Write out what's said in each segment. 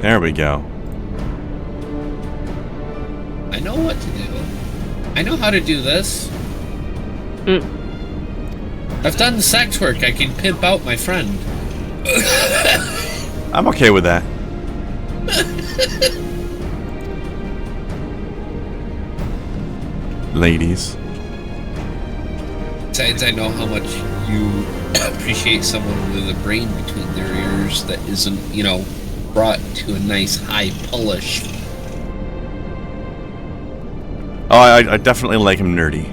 There we go. I know what to do. I know how to do this. I've done the sex work. I can pimp out my friend. I'm okay with that. Ladies. Besides, I know how much you appreciate someone with a brain between their ears that isn't, you know, brought to a nice high polish. Oh, I definitely like him nerdy.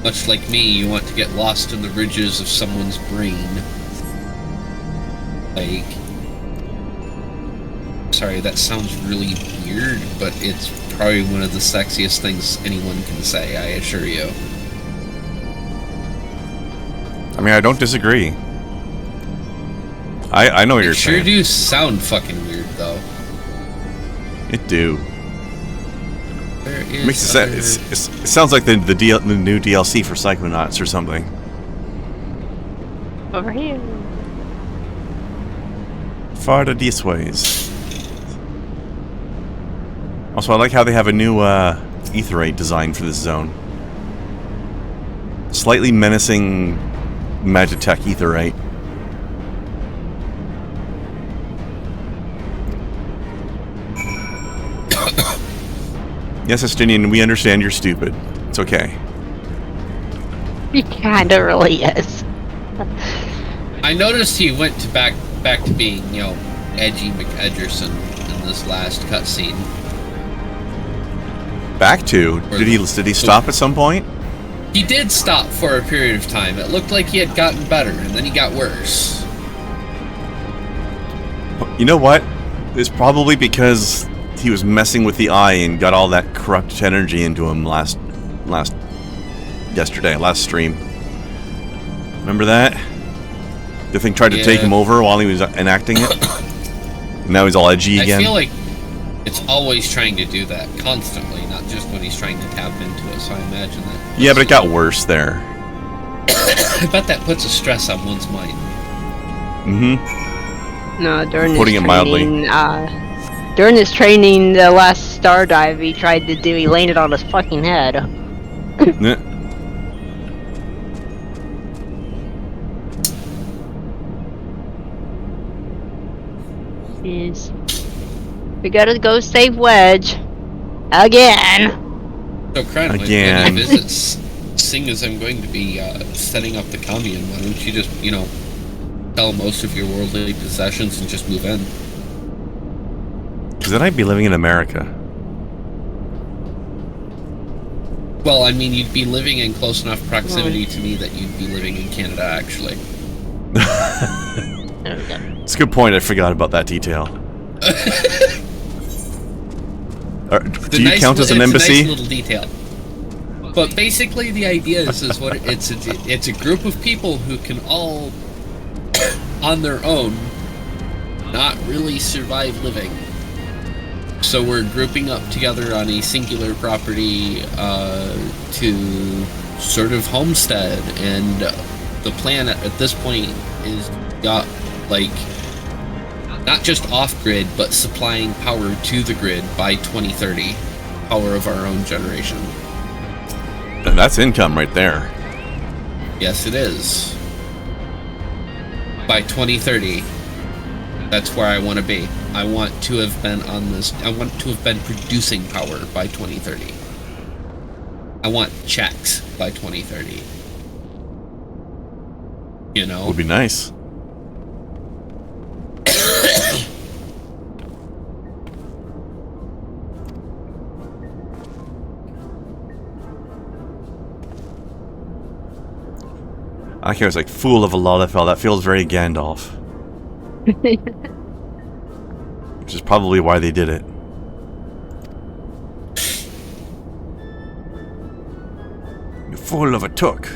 Much like me, you want to get lost in the ridges of someone's brain. Like... Sorry, that sounds really weird, but it's probably one of the sexiest things anyone can say, I assure you. I mean, I don't disagree. I know what you're saying. Sure do sound fucking weird, though. It do. There is It makes it sounds like the new DLC for Psychonauts or something. Over here. Farther these ways. Also, I like how they have a new Aetherite design for this zone. Slightly menacing Magitech Aetherite. Yes, Estinian, we understand you're stupid. It's okay. He kinda really is. I noticed he went to back to being, you know, edgy McEdgerson in this last cutscene. Back to? Did he stop at some point? He did stop for a period of time. It looked like he had gotten better, and then he got worse. You know what? It's probably because he was messing with the eye and got all that corrupt energy into him last stream. Remember that? The thing tried to take him over while he was enacting it. And now he's all edgy again. I feel like it's always trying to do that, constantly, not just when he's trying to tap into it, so I imagine that... Yeah, but it got worse there. I bet that puts a stress on one's mind. Mm-hmm. No, during Putting his it mildly. training, during his training, the last star dive he tried to do, he landed on his fucking head. Yeah. Jeez. We gotta go save Wedge. Again! So, Kren, Again. when you visit, seeing as I'm going to be setting up the commune, why don't you just, you know, sell most of your worldly possessions and just move in? Because then I'd be living in America. Well, I mean, you'd be living in close enough proximity to me that you'd be living in Canada, actually. There we go. It's a good point. I forgot about that detail. Do you count as an embassy? It's a nice little detail. But basically, the idea is what it's a group of people who can all, on their own, not really survive living. So we're grouping up together on a singular property to sort of homestead, and the plan at this point is got like not just off-grid, but supplying power to the grid by 2030, power of our own generation. And that's income right there. Yes, it is. By 2030, that's where I want to be. I want to have been on this. I want to have been producing power by 2030. I want checks by 2030. You know? Would be nice. I think I was like, fool of a Lalafell. That feels very Gandalf. Which is probably why they did it. You fool of a took.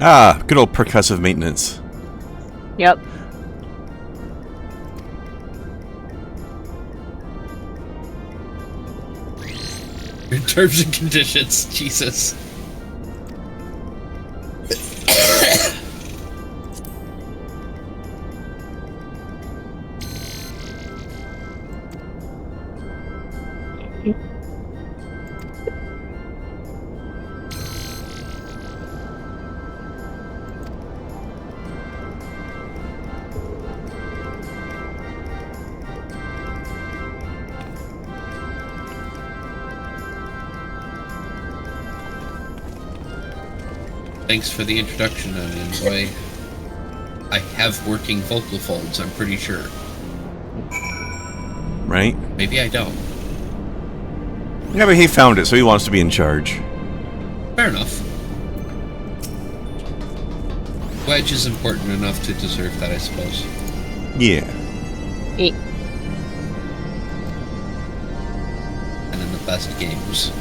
Ah, good old percussive maintenance. Yep. In terms and conditions, Jesus. Thanks for the introduction, boy. I have working vocal folds, I'm pretty sure. Right? Maybe I don't. Yeah, but he found it, so he wants to be in charge. Fair enough. Wedge is important enough to deserve that, I suppose. Yeah. And in the best games.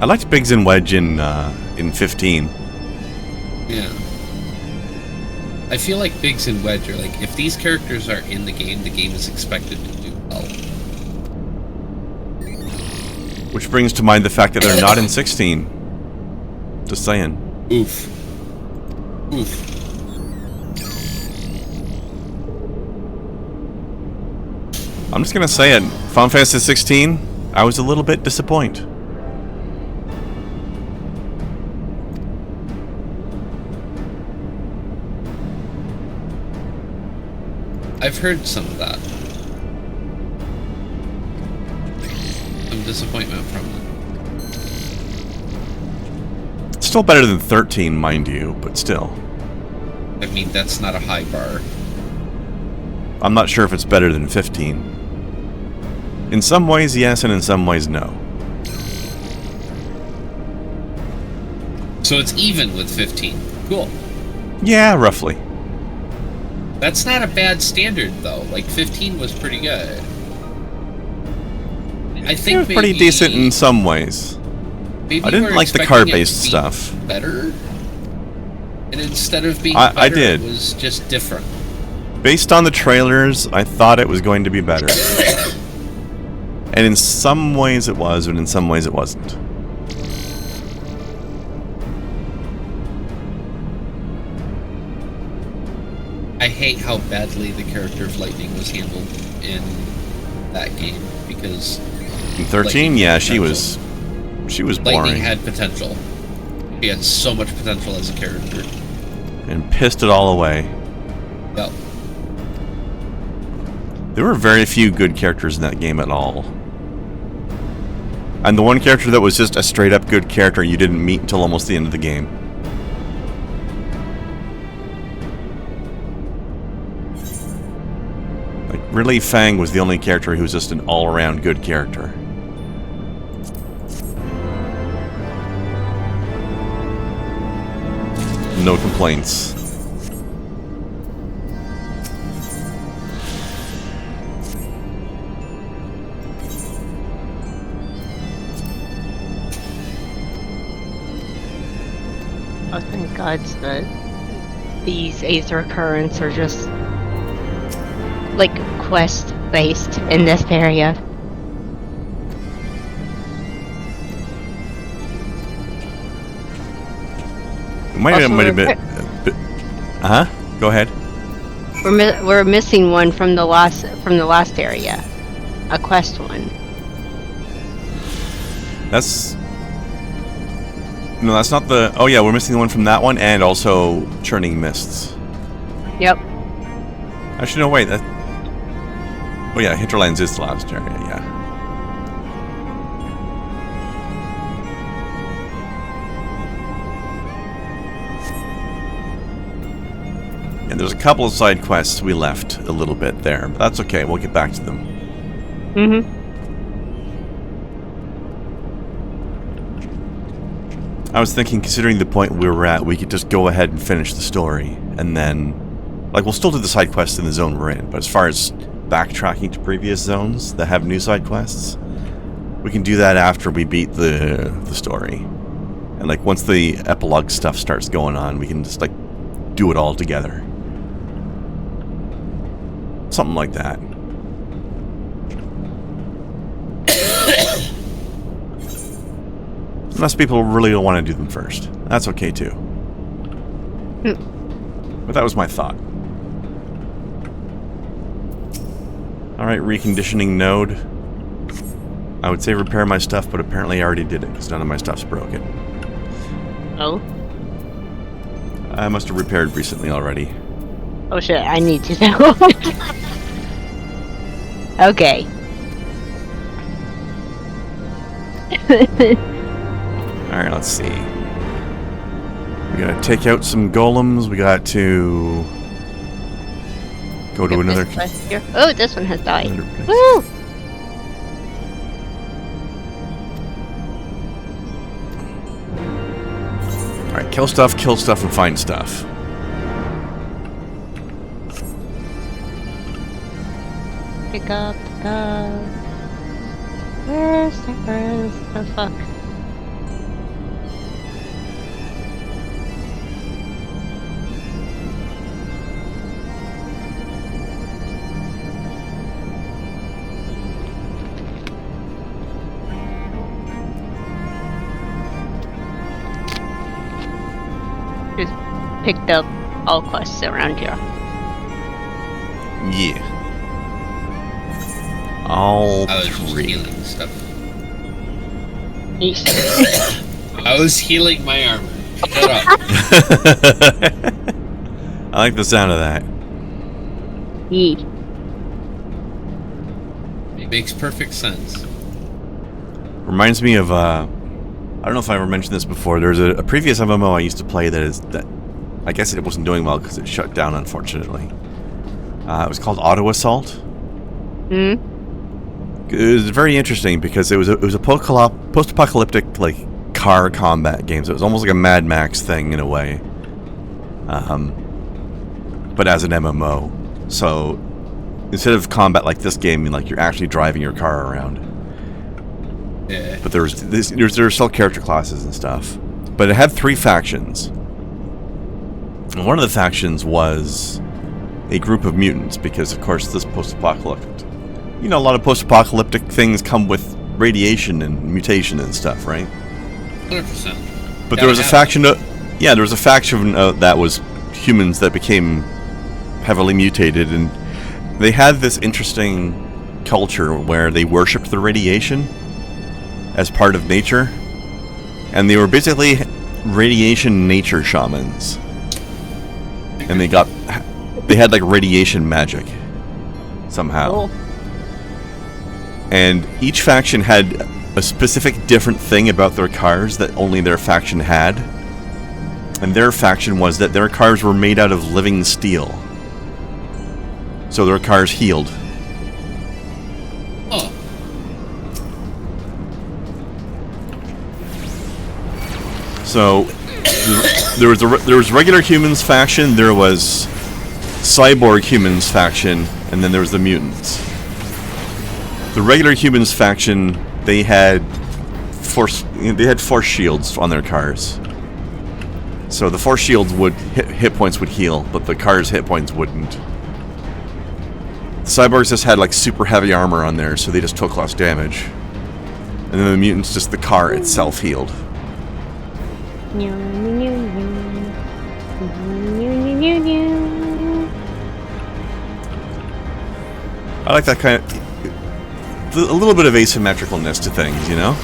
I liked Biggs and Wedge in 15. Yeah. I feel like Biggs and Wedge are like, if these characters are in the game is expected to do well. Which brings to mind the fact that they're not in 16. Just saying. Oof. Oof. I'm just gonna say it. Final Fantasy 16, I was a little bit disappointed. I've heard some of that. Some disappointment from it. Still better than 13, mind you, but still. I mean, that's not a high bar. I'm not sure if it's better than 15. In some ways, yes, and in some ways, no. So it's even with 15. Cool. Yeah, roughly. That's not a bad standard, though. Like, 15 was pretty good. I think It was pretty decent in some ways. Maybe I didn't like the car-based stuff. Better? And instead of being I better, did. It was just different. Based on the trailers, I thought it was going to be better. And in some ways it was, and in some ways it wasn't. I hate how badly the character of Lightning was handled in that game, because... In 13, yeah, she was boring. Lightning had potential. She had so much potential as a character. And pissed it all away. Yep. There were very few good characters in that game at all. And the one character that was just a straight-up good character you didn't meet until almost the end of the game. Like, really, Fang was the only character who was just an all-around good character. No complaints. Oh, thank God that these Aether currents are just like quest based in this area. It might have been. Go ahead. We're missing one from the last area, a quest one. That's... No, that's not the... Oh yeah, we're missing the one from that one, and also Churning Mists. Yep. Actually, no, wait, that... Oh yeah, Hinterlands is the last area, yeah. And there's a couple of side quests we left a little bit there, but that's okay, we'll get back to them. Mm-hmm. I was thinking, considering the point we were at, we could just go ahead and finish the story, and then... Like, we'll still do the side quests in the zone we're in, but as far as backtracking to previous zones that have new side quests, we can do that after we beat the story. And like once the epilogue stuff starts going on, we can just like do it all together. Something like that. Unless people really don't want to do them first. That's okay too. But that was my thought. Alright, reconditioning node. I would say repair my stuff, but apparently I already did it because none of my stuff's broken. Oh? I must have repaired recently already. Oh shit, I need to know. Okay. Alright, let's see. We gotta take out some golems. We got to go to another... Oh, this one has died. Place. Woo! Alright, kill stuff, and find stuff. Pick up the... Where's the fuck? Just picked up all quests around here. Yeah. All I was just three. healing stuff. Yeesh. I was healing my armor. Shut up. I like the sound of that. Yeet. It makes perfect sense. Reminds me of, I don't know if I ever mentioned this before. There's a previous MMO I used to play that I guess it wasn't doing well because it shut down, unfortunately. It was called Auto Assault. Hmm? It was very interesting because it was a post-apocalyptic like car combat game. So it was almost like a Mad Max thing in a way, but as an MMO. So instead of combat like this game, like you're actually driving your car around. Yeah. But there were still character classes and stuff. But it had 3 factions. And one of the factions was a group of mutants because, of course, this post-apocalyptic. You know, a lot of post-apocalyptic things come with radiation and mutation and stuff, right? 100%. But there was a faction there was a faction that was humans that became heavily mutated, and they had this interesting culture where they worshipped the radiation as part of nature, and they were basically radiation nature shamans. And they had like radiation magic somehow. Cool. And each faction had a specific different thing about their cars that only their faction had. And their faction was that their cars were made out of living steel. So their cars healed. Oh. So there was regular humans faction, there was cyborg humans faction, and then there was the mutants. The regular humans faction, they had force shields on their cars. So the force shields would hit points would heal, but the car's hit points wouldn't. The cyborgs just had like super heavy armor on there, so they just took less damage. And then the mutants, just the car itself healed. I like that kind of... a little bit of asymmetricalness to things, you know?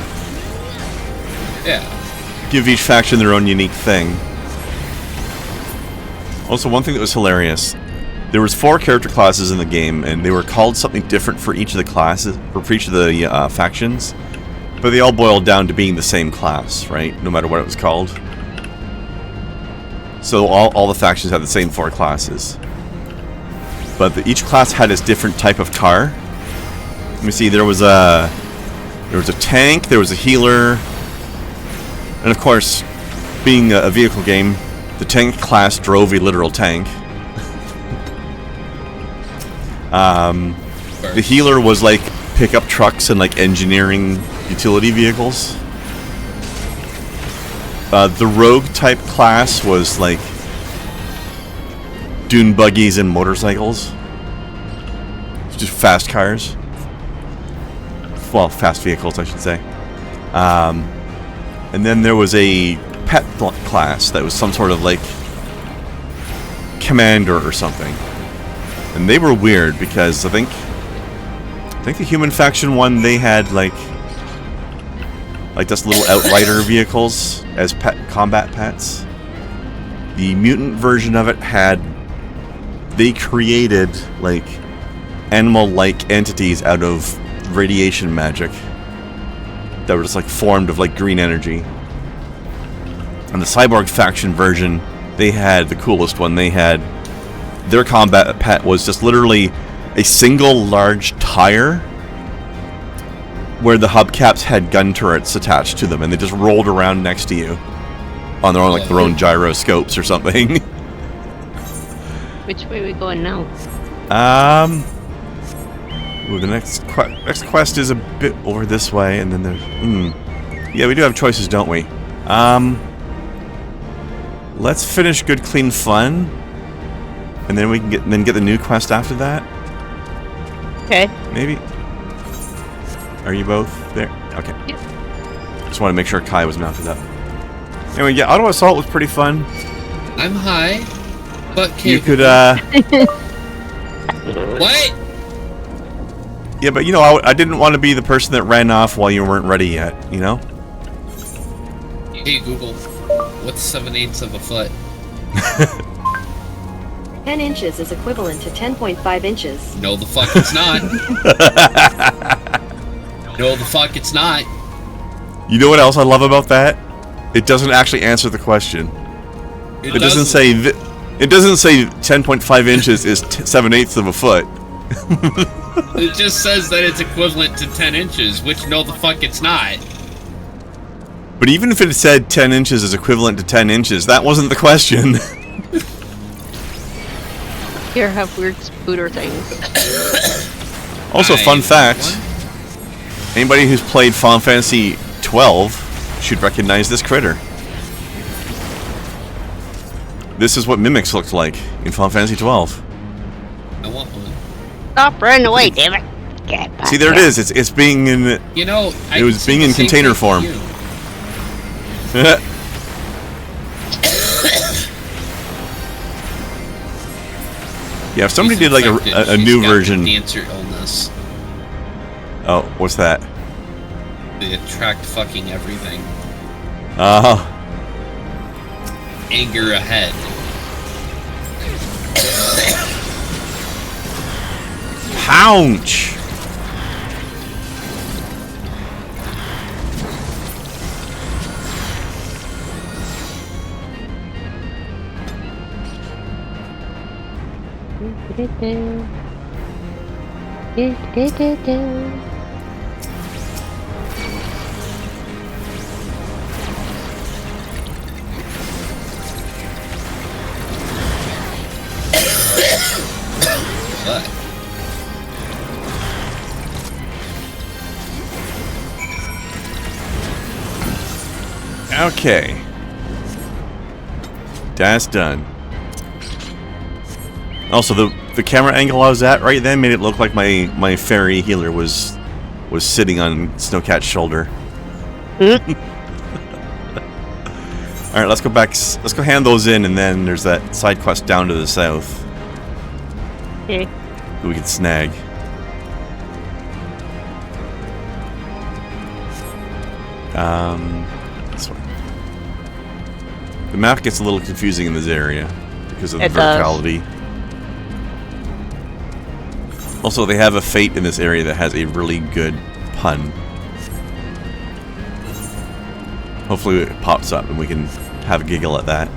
Yeah. Give each faction their own unique thing. Also, one thing that was hilarious, there was 4 character classes in the game, and they were called something different for each of the classes, or for each of the factions, but they all boiled down to being the same class, right? No matter what it was called. So all the factions had the same 4 classes. But each class had its different type of car. Let me see, there was a tank, there was a healer, and of course, being a vehicle game, the tank class drove a literal tank. The healer was like pickup trucks and like engineering utility vehicles. The rogue type class was like dune buggies and motorcycles. Just fast cars. Well, fast vehicles, I should say. And then there was a pet class that was some sort of like commander or something. And they were weird because I think the human faction one, they had like just little outrider vehicles as combat pets. The mutant version of it they created like animal-like entities out of radiation magic that were just like formed of like green energy. And the cyborg faction version, they had the coolest one. They had their combat pet was just literally a single large tire where the hubcaps had gun turrets attached to them, and they just rolled around next to you on their own, like their own gyroscopes or something. Which way are we going now? Ooh, the next quest is a bit over this way, and then there's... Yeah, we do have choices, don't we? Let's finish Good Clean Fun, and then we can get the new quest after that. Okay. Maybe. Are you both there? Okay. Yep. Just want to make sure Kai was mounted up. Anyway, yeah, Auto Assault was pretty fun. I'm high, but You could, What? Yeah, but you know, I didn't want to be the person that ran off while you weren't ready yet, you know? Hey Google, what's 7/8 of a foot? 10 inches is equivalent to 10.5 inches. No, the fuck it's not. No, the fuck it's not. You know what else I love about that? It doesn't actually answer the question. It doesn't say... It doesn't say 10.5 inches is 7/8 of a foot. It just says that it's equivalent to 10 inches, which no, the fuck it's not. But even if it said 10 inches is equivalent to 10 inches, that wasn't the question. Here, have weird spooter things. Also, fun fact. Anybody who's played Final Fantasy XII should recognize this critter. This is what mimics looked like in Final Fantasy XII. I want one. Stop running away, damn it! Get back See, there it here. is. It's being in... You know, It was being in container form. Yeah, if somebody did like a new version... Cancer illness. Oh, what's that? They attract fucking everything. Oh. Anger ahead. Ouch! But Okay. That's done. Also, the camera angle I was at right then made it look like my fairy healer was sitting on Snowcat's shoulder. All right, let's go back. Let's go hand those in, and then there's that side quest down to the south. Okay. That we can snag. This way. The map gets a little confusing in this area because of the It does. verticality. Also, they have a fate in this area that has a really good pun. Hopefully it pops up and we can have a giggle at that.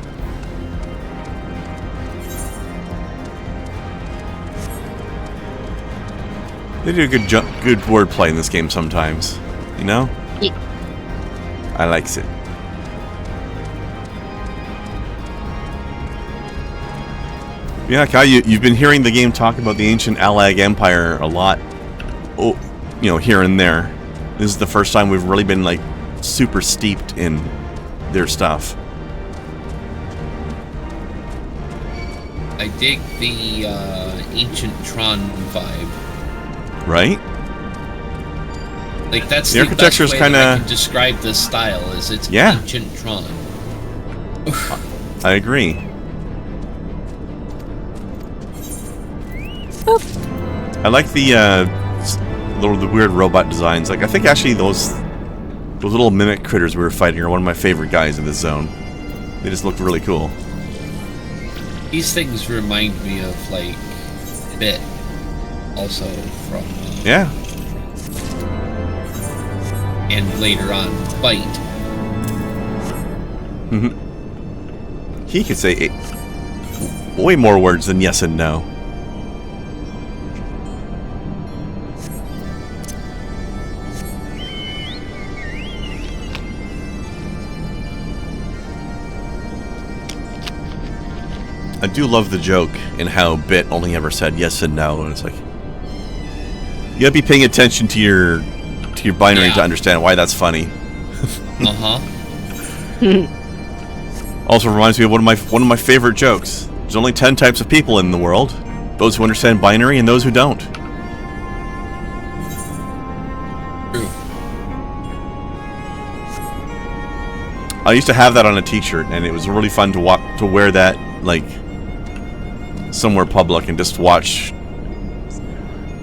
They do a good wordplay in this game sometimes, you know? Yeah. I likes it. Yeah, Kai, you've been hearing the game talk about the ancient Alag Empire a lot. Oh, you know, here and there. This is the first time we've really been like super steeped in their stuff. I dig the ancient Tron vibe. Right? Like that's The the architecture is best way that kinda- I can describe this style. Is it's Yeah. ancient Tron. I agree. I like the weird robot designs. Like I think actually those little mimic critters we were fighting are one of my favorite guys in this zone. They just look really cool. These things remind me of like Bit, also from Yeah. and later on Bite. He could say way more words than yes and no. I do love the joke in how Bit only ever said yes and no, and it's like you gotta be paying attention to your binary Yeah. to understand why that's funny. Also reminds me of one of my favorite jokes. There's only 10 types of people in the world: those who understand binary and those who don't. True. I used to have that on a T-shirt, and it was really fun to wear that like somewhere public and just watch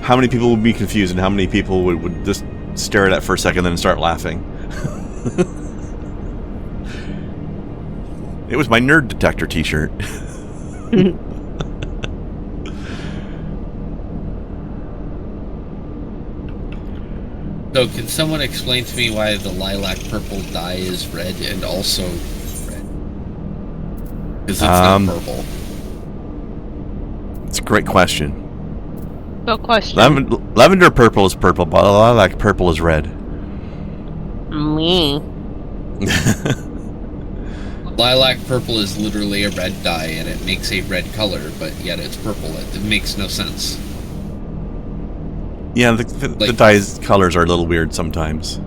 how many people would be confused and how many people would just stare at it for a second and then start laughing. It was my nerd detector T-shirt. So can someone explain to me why the lilac purple dye is red and also red? Because it's not purple. It's a great question. Good question. Lavender purple is purple, but lilac purple is red. Me. Lilac purple is literally a red dye, and it makes a red color, but yet it's purple. It makes no sense. Yeah, the Like- dye's colors are a little weird sometimes.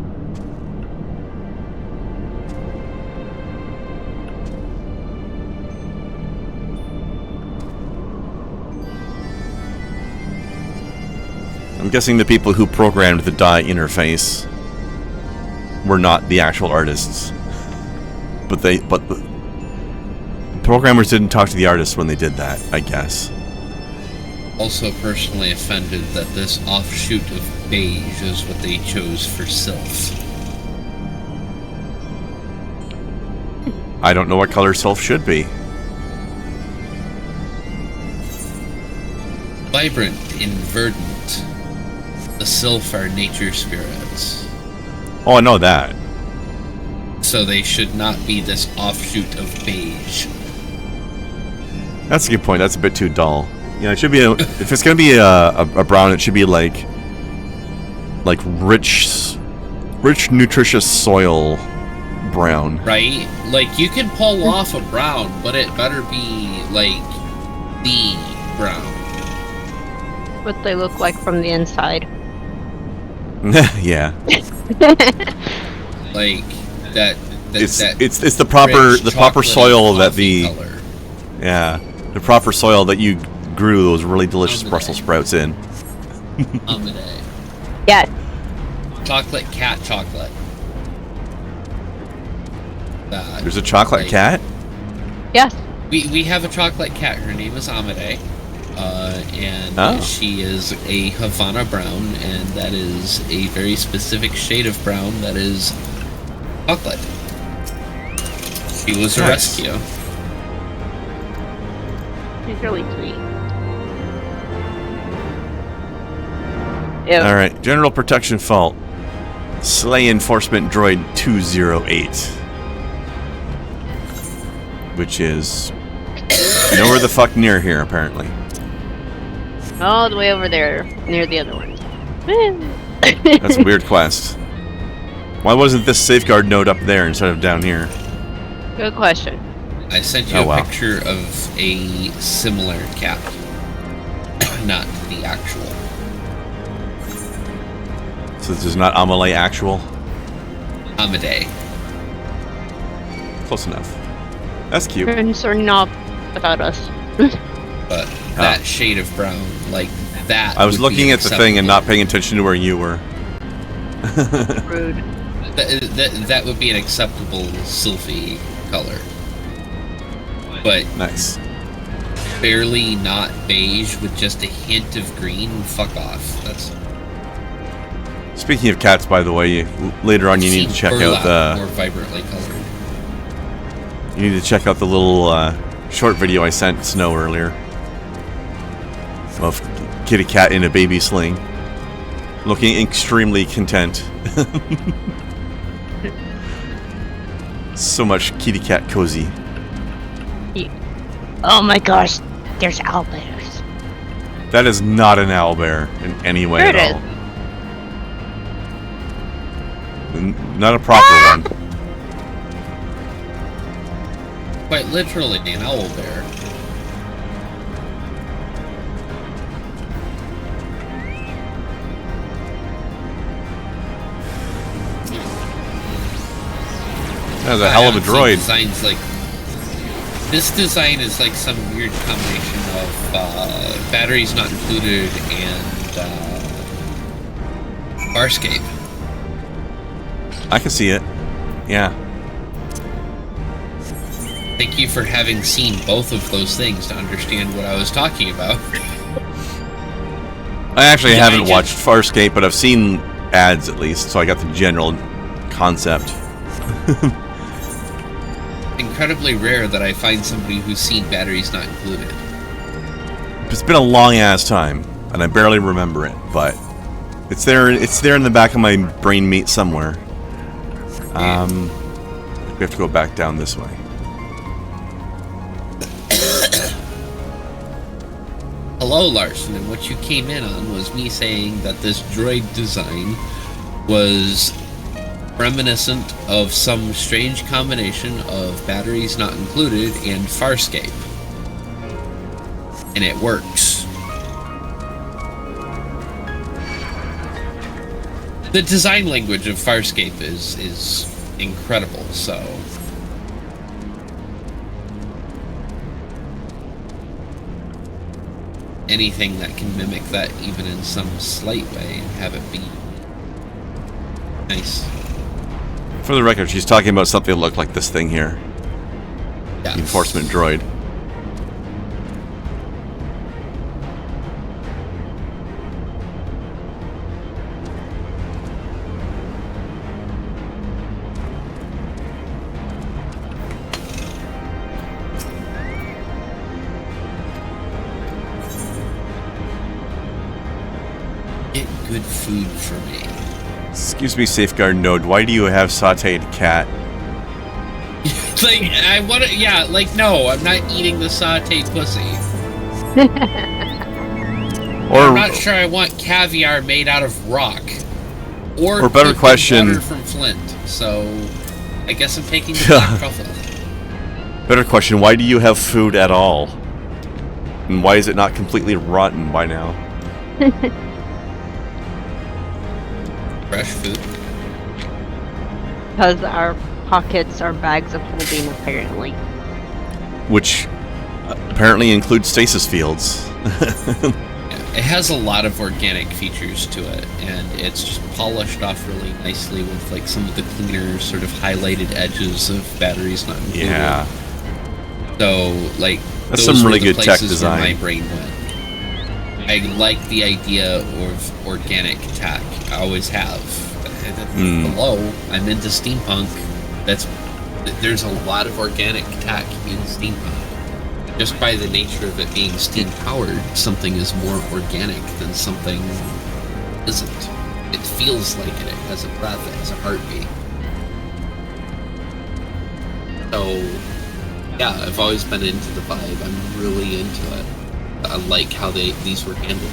I'm guessing the people who programmed the dye interface were not the actual artists. But the programmers didn't talk to the artists when they did that, I guess. Also personally offended that this offshoot of beige is what they chose for Sylph. I don't know what color Sylph should be. Vibrant and verdant. The Sylph are nature spirits. Oh, I know that. So they should not be this offshoot of beige. That's a good point. That's a bit too dull. Yeah, it should be if it's gonna be a brown, it should be like rich, nutritious soil brown. Right? Like, you can pull off a brown, but it better be, like, the brown. What they look like from the inside. Yeah, Like, that it's that the proper rich chocolate soil that coffee the color. the proper soil that you grew those really delicious Brussels sprouts in. Amade. Yeah. Chocolate cat chocolate. That, There's a chocolate like, cat. Yes. We have a chocolate cat. Her name is Amade. And Oh. she is a Havana brown, and that is a very specific shade of brown that is chocolate. She was a Nice. rescue. She's really sweet. Ew. All right, General Protection Fault. Slay Enforcement Droid 208, which is nowhere the fuck near here, apparently. All the way over there, near the other one. That's a weird quest. Why wasn't this safeguard node up there instead of down here? Good question. I sent you Oh, a wow. picture of a similar cat. Not the actual. So this is not Amelie actual? Amade. close enough. That's cute. Friends are not about us. But that shade of brown, like that. I was would be looking at the thing and acceptable. not paying attention to where you were. Rude. That would be an acceptable Sylphie color. But Nice. barely not beige with just a hint of green, fuck off. That's Speaking of cats, by the way, later on you need to check out burlap, more the vibrantly colored. the little short video I sent Snow earlier of kitty cat in a baby sling, looking extremely content. So much kitty cat cozy. Oh my gosh, there's owlbears. That is not an owlbear in any way Sure at it all. Not a proper one. Quite literally an owl bear. That was a hell of a droid. Design's like this design is like some weird combination of batteries not included and Farscape. I can see it. Yeah. Thank you for having seen both of those things to understand what I was talking about. I actually Yeah, haven't watched Farscape, but I've seen ads at least, so I got the general concept. Incredibly rare that I find somebody who's seen batteries not included. It's been a long ass time, and I barely remember it, but it's there. It's there in the back of my brain meat somewhere. We have to go back down this way. Hello, Larson, and what you came in on was me saying that this droid design was reminiscent of some strange combination of batteries not included and Farscape. And it works. The design language of Farscape is incredible, so... anything that can mimic that even in some slight way and have it be nice. For the record, she's talking about something that looked like this thing here. Yeah. The enforcement droid. Get good food for me. Excuse me, Safeguard Node. Why do you have sautéed cat? Like, I want to, yeah, like, no, I'm not eating the sauteed pussy. I'm not sure I want caviar made out of rock. Or better cooked in question- water from Flint, so I guess I'm taking the black truffle. Better question, why do you have food at all? And why is it not completely rotten by now? Fresh food. Because our pockets are bags of holding, apparently. Which apparently includes stasis fields. It has a lot of organic features to it, and it's just polished off really nicely with like some of the cleaner, sort of highlighted edges of batteries not included. Yeah. So, like, That's those some were really the good tech places where design. my brain went. I like the idea of organic tech. I always have. Hello, I'm into steampunk. There's a lot of organic tech in steampunk. Just by the nature of it being steam powered, something is more organic than something isn't. It feels like it. It has a breath. It has a heartbeat. So, yeah, I've always been into the vibe. I'm really into it. I like how these were handled.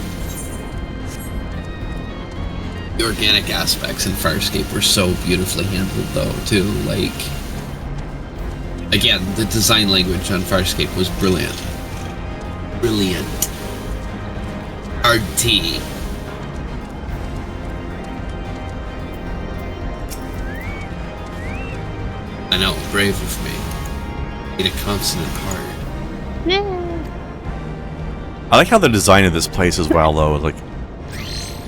The organic aspects in Farscape were so beautifully handled, though, too. Like, again, the design language on Farscape was brilliant. Brilliant. Hard T. I know, brave of me. Made a consonant hard. I like how the design of this place as well, though. Like,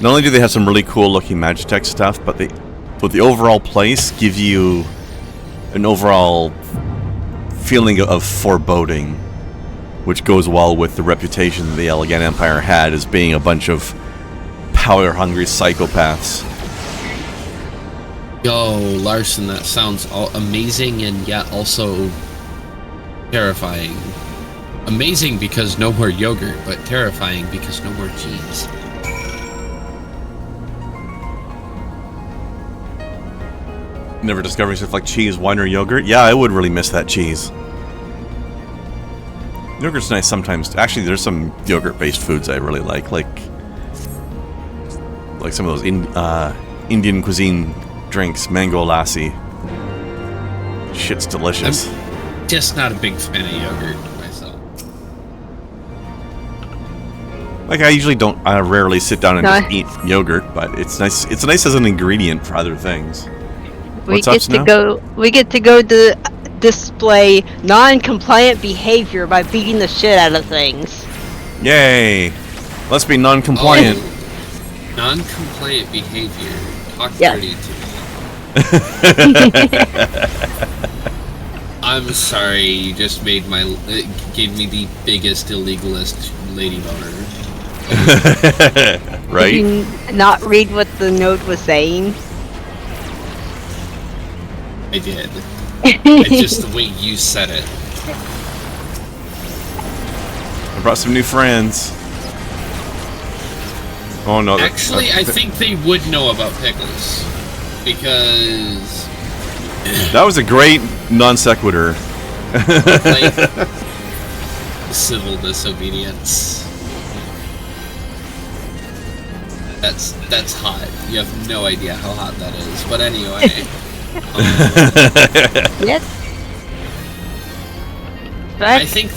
not only do they have some really cool looking Magitech stuff, but the overall place gives you an overall feeling of foreboding, which goes well with the reputation that the Elegant Empire had as being a bunch of power-hungry psychopaths. Yo, Larson, that sounds amazing and yet also terrifying. Amazing because no more yogurt, but terrifying because no more cheese. Never discovering stuff like cheese, wine, or yogurt? Yeah, I would really miss that cheese. Yogurt's nice sometimes. Actually, there's some yogurt-based foods I really like some of those Indian cuisine drinks, mango lassi. Shit's delicious. I'm just not a big fan of yogurt myself. Like, I rarely sit down and just eat yogurt, but it's nice. It's nice as an ingredient for other things. We get to go to display non-compliant behavior by beating the shit out of things. Yay! Let's be non-compliant. Oh, non-compliant behavior. Talk dirty to me. I'm sorry, you just gave me the biggest illegalist lady boner. Right? Did you not read what the note was saying? I did. It's just the way you said it. I brought some new friends. Oh no. Actually, I think they would know about pickles. Because... That was a great non sequitur. Like, civil disobedience. That's hot. You have no idea how hot that is. But anyway... Yes. I think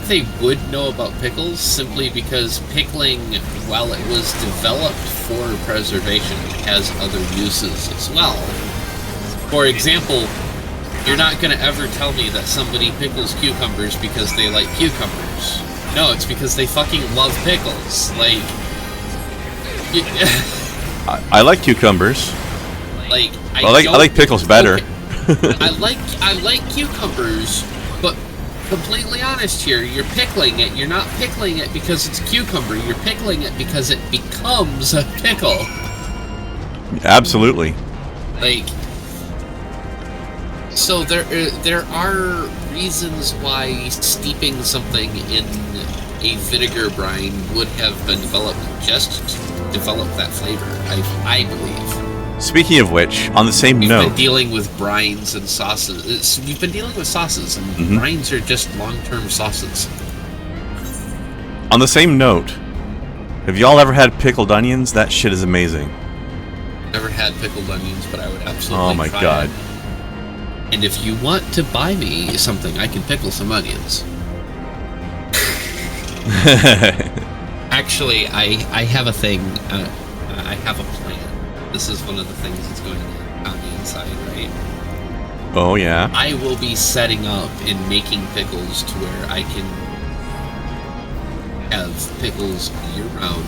they would know about pickles simply because pickling, while it was developed for preservation, has other uses as well. For example, you're not going to ever tell me that somebody pickles cucumbers because they like cucumbers. No, it's because they fucking love pickles. Like, I like cucumbers. Like, I like pickles better. Okay. I like cucumbers, but completely honest here, you're pickling it. You're not pickling it because it's cucumber. You're pickling it because it becomes a pickle. Absolutely. Like, so there are reasons why steeping something in a vinegar brine would have been developed just to develop that flavor. I believe. Speaking of which, on the same note... We've been dealing with brines and sauces. We've been dealing with sauces, and brines are just long-term sauces. On the same note, have y'all ever had pickled onions? That shit is amazing. Never had pickled onions, but I would absolutely Oh my try god. it. And if you want to buy me something, I can pickle some onions. Actually, I have a thing. I have a plan. This is one of the things that's going on the inside, right? Oh, yeah? I will be setting up and making pickles to where I can have pickles year-round.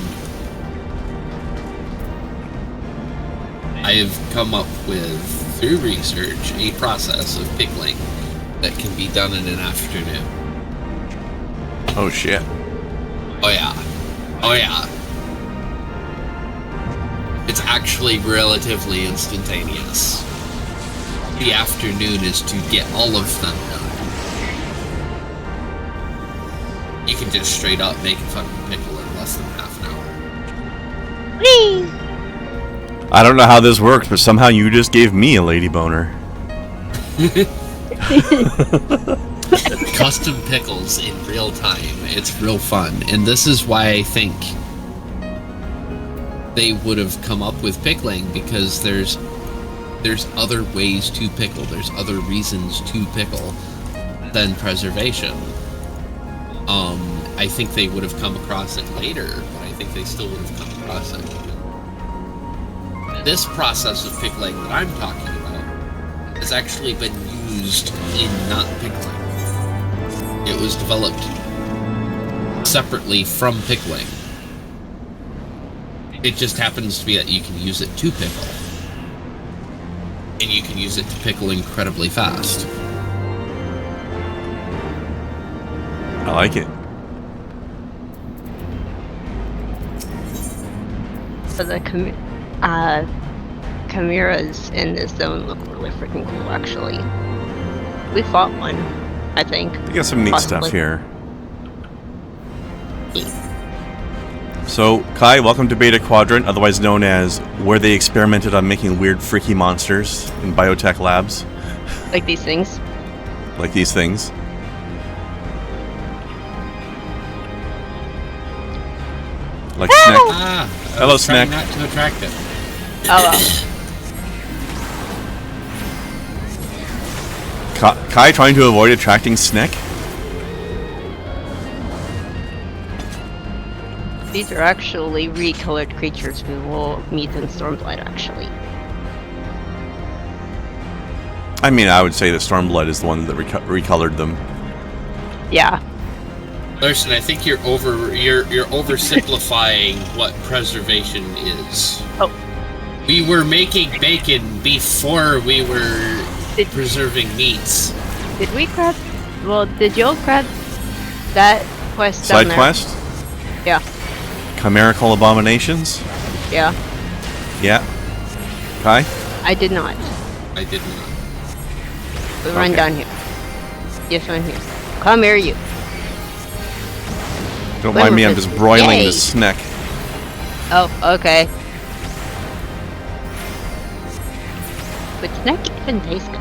I have come up with, through research, a process of pickling that can be done in an afternoon. Oh, shit. Oh, yeah. Oh, yeah. It's actually relatively instantaneous. The afternoon is to get all of them done. You can just straight up make a fucking pickle in less than half an hour. Whee! I don't know how this works, but somehow you just gave me a lady boner. Custom pickles in real time. It's real fun. And this is why I think they would have come up with pickling, because there's other ways to pickle. There's other reasons to pickle than preservation. I think they would have come across it later, but I think they still would have come across it. This process of pickling that I'm talking about has actually been used in not pickling. It was developed separately from pickling. It just happens to be that you can use it to pickle. And you can use it to pickle incredibly fast. I like it. So the chimeras in this zone look really freaking cool, actually. We fought one, I think. You got some neat Possibly. stuff here. So, Kai, welcome to Beta Quadrant, otherwise known as where they experimented on making weird, freaky monsters in biotech labs. Like these things. Like these things. Like Snack. Ah, I Hello, was trying Snack. not to attract it. Oh well. Kai trying to avoid attracting Snack? These are actually recolored creatures we will meet in Stormblood, actually. I mean, I would say that Stormblood is the one that recolored them. Yeah. Larson, I think you're oversimplifying what preservation is. Oh. We were making bacon before we were preserving meats. Did we grab... Well, did y'all grab that quest down Side there? quest? Yeah. Chimerical abominations? Yeah. Yeah. Kai? I did not. I did not. We run Okay. down here. Yes, run here. Come here, you. Don't Wait, mind me, we're I'm just- just broiling Yay. the snack. Oh, okay. Would snack even taste good?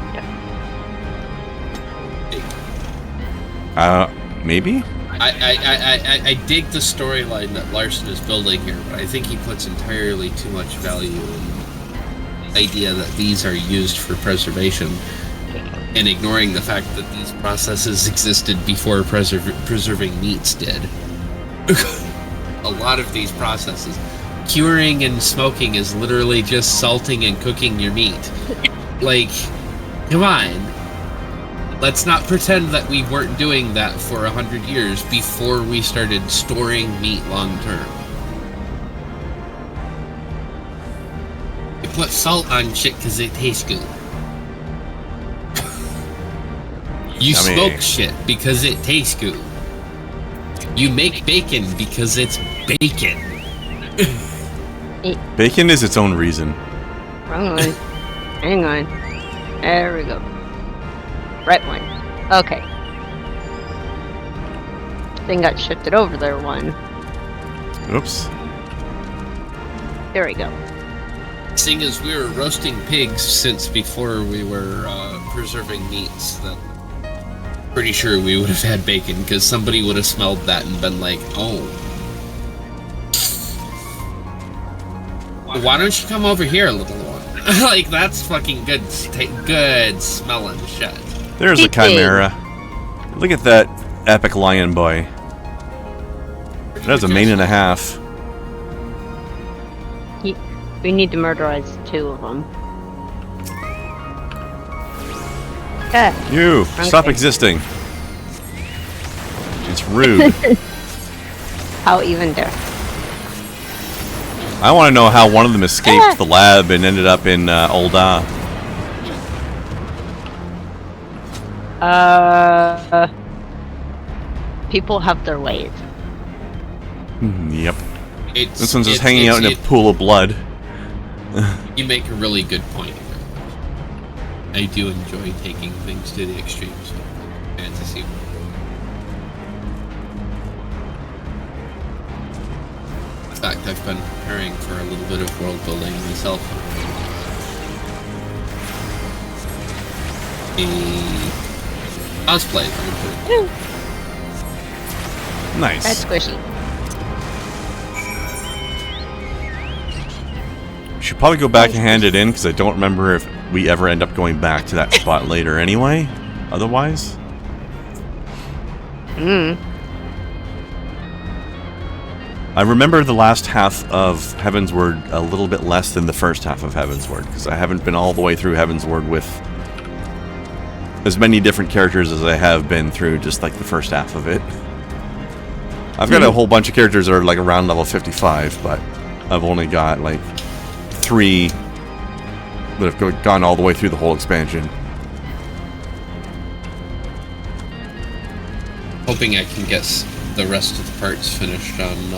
Maybe? I dig the storyline that Larson is building here, but I think he puts entirely too much value in the idea that these are used for preservation, and ignoring the fact that these processes existed before preserving meats did. A lot of these processes, curing and smoking, is literally just salting and cooking your meat. Like, come on. Let's not pretend that we weren't doing that for 100 years before we started storing meat long term. You put salt on shit because it tastes good. You Yummy. Mm. smoke shit because it tastes good. You make bacon because it's bacon. Bacon is its own reason. Wrong one. Hang on. There we go. Right one. Okay. Thing got shifted over there one. Oops. There we go. Seeing as we were roasting pigs since before we were preserving meats, then pretty sure we would have had bacon because somebody would have smelled that and been like, "Oh, why don't you come over here, little one?" Like, that's fucking good, good smelling shit. There's a Pig. chimera. Look at that epic lion boy. That's a main and a half. We need to murderize 2 of them. Yeah. You, stop Okay. existing. It's rude. How even dare? I want to know how one of them escaped the lab and ended up in Olda. People have their ways. Yep. It's, This one's just it's- hanging out in a it's- pool of blood. You make a really good point. I do enjoy taking things to the extremes. Fantasy. In fact, I've been preparing for a little bit of world building myself. A cosplay. Nice. That's squishy. Should probably go back and hand it in because I don't remember if we ever end up going back to that spot later anyway. Otherwise, I remember the last half of Heaven's Word a little bit less than the first half of Heaven's Word because I haven't been all the way through Heaven's Word with as many different characters as I have been through just like the first half of it. I've got a whole bunch of characters that are like around level 55, but I've only got like 3 that have gone all the way through the whole expansion. Hoping I can get the rest of the parts finished on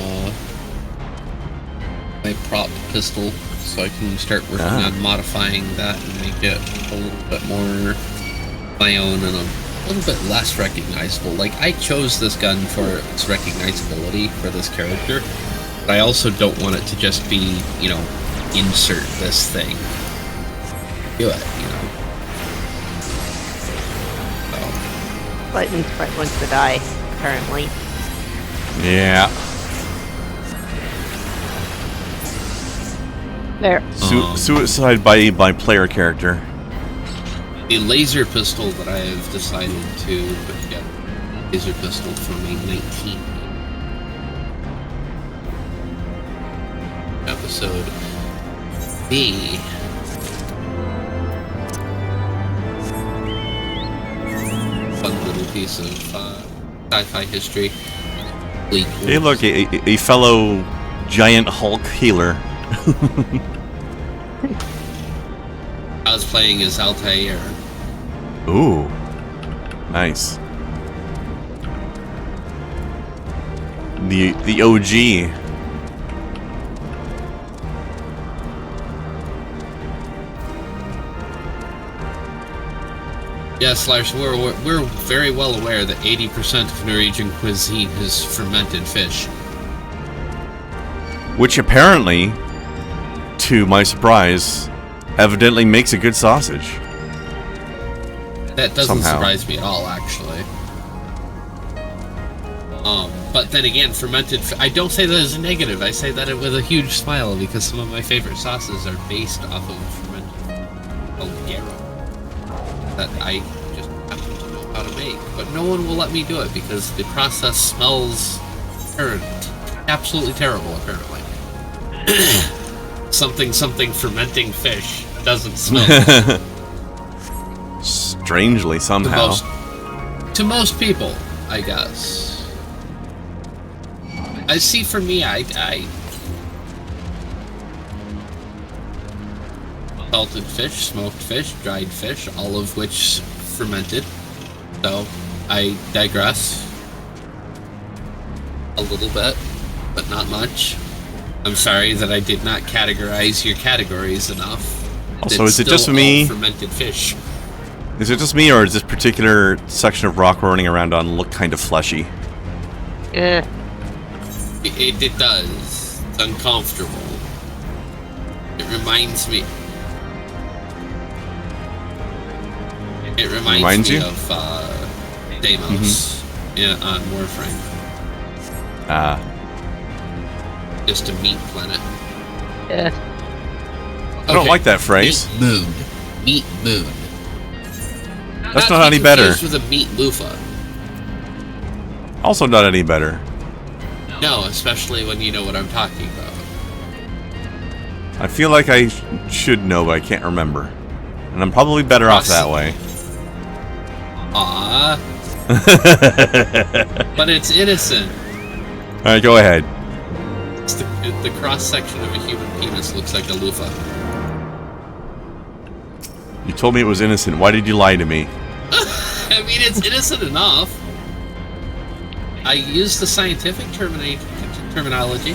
my prop pistol, so I can start working on modifying that and make it a little bit more my own and a little bit less recognizable. Like, I chose this gun for its recognizability for this character, but I also don't want it to just be, you know, insert this thing. Do it, you know. So. Lightning's right once to die, apparently. Yeah. There. Suicide by player character. The laser pistol that I have decided to put together. Laser pistol from a 19 episode B. Fun little piece of sci-fi history. Really cool. Hey, look, a fellow giant Hulk healer. I was playing as Altair. Ooh, nice. The OG. Yes, Lars, we're very well aware that 80% of Norwegian cuisine is fermented fish. Which apparently, to my surprise, evidently makes a good sausage. That doesn't Somehow. surprise me at all, actually. But then again, fermented... I don't say that as a negative. I say that with a huge smile because some of my favorite sauces are based off of fermented called Garo that I just happen to know how to make. But no one will let me do it because the process smells absolutely terrible, apparently. something fermenting fish doesn't smell. Strangely, somehow. To most people, I guess. I see. For me, I salted fish, smoked fish, dried fish, all of which fermented. So I digress a little bit, but not much. I'm sorry that I did not categorize your categories enough. Also, It's is it still just all me? fermented fish. Is it just me, or does this particular section of rock we're running around on look kind of fleshy? It does. It's uncomfortable. It reminds me. It reminds me you? of Deimos on Warframe. Just a meat planet. I don't like that phrase. Meat moon. Meat moon. That's not any better. With a meat loofah. Also not any better. No, especially when you know what I'm talking about. I feel like I should know, but I can't remember. And I'm probably better off that way. Aww. But it's innocent. Alright, go ahead. It's the cross-section of a human penis looks like a loofah. You told me it was innocent. Why did you lie to me? I mean, it's innocent enough. I used the scientific terminology.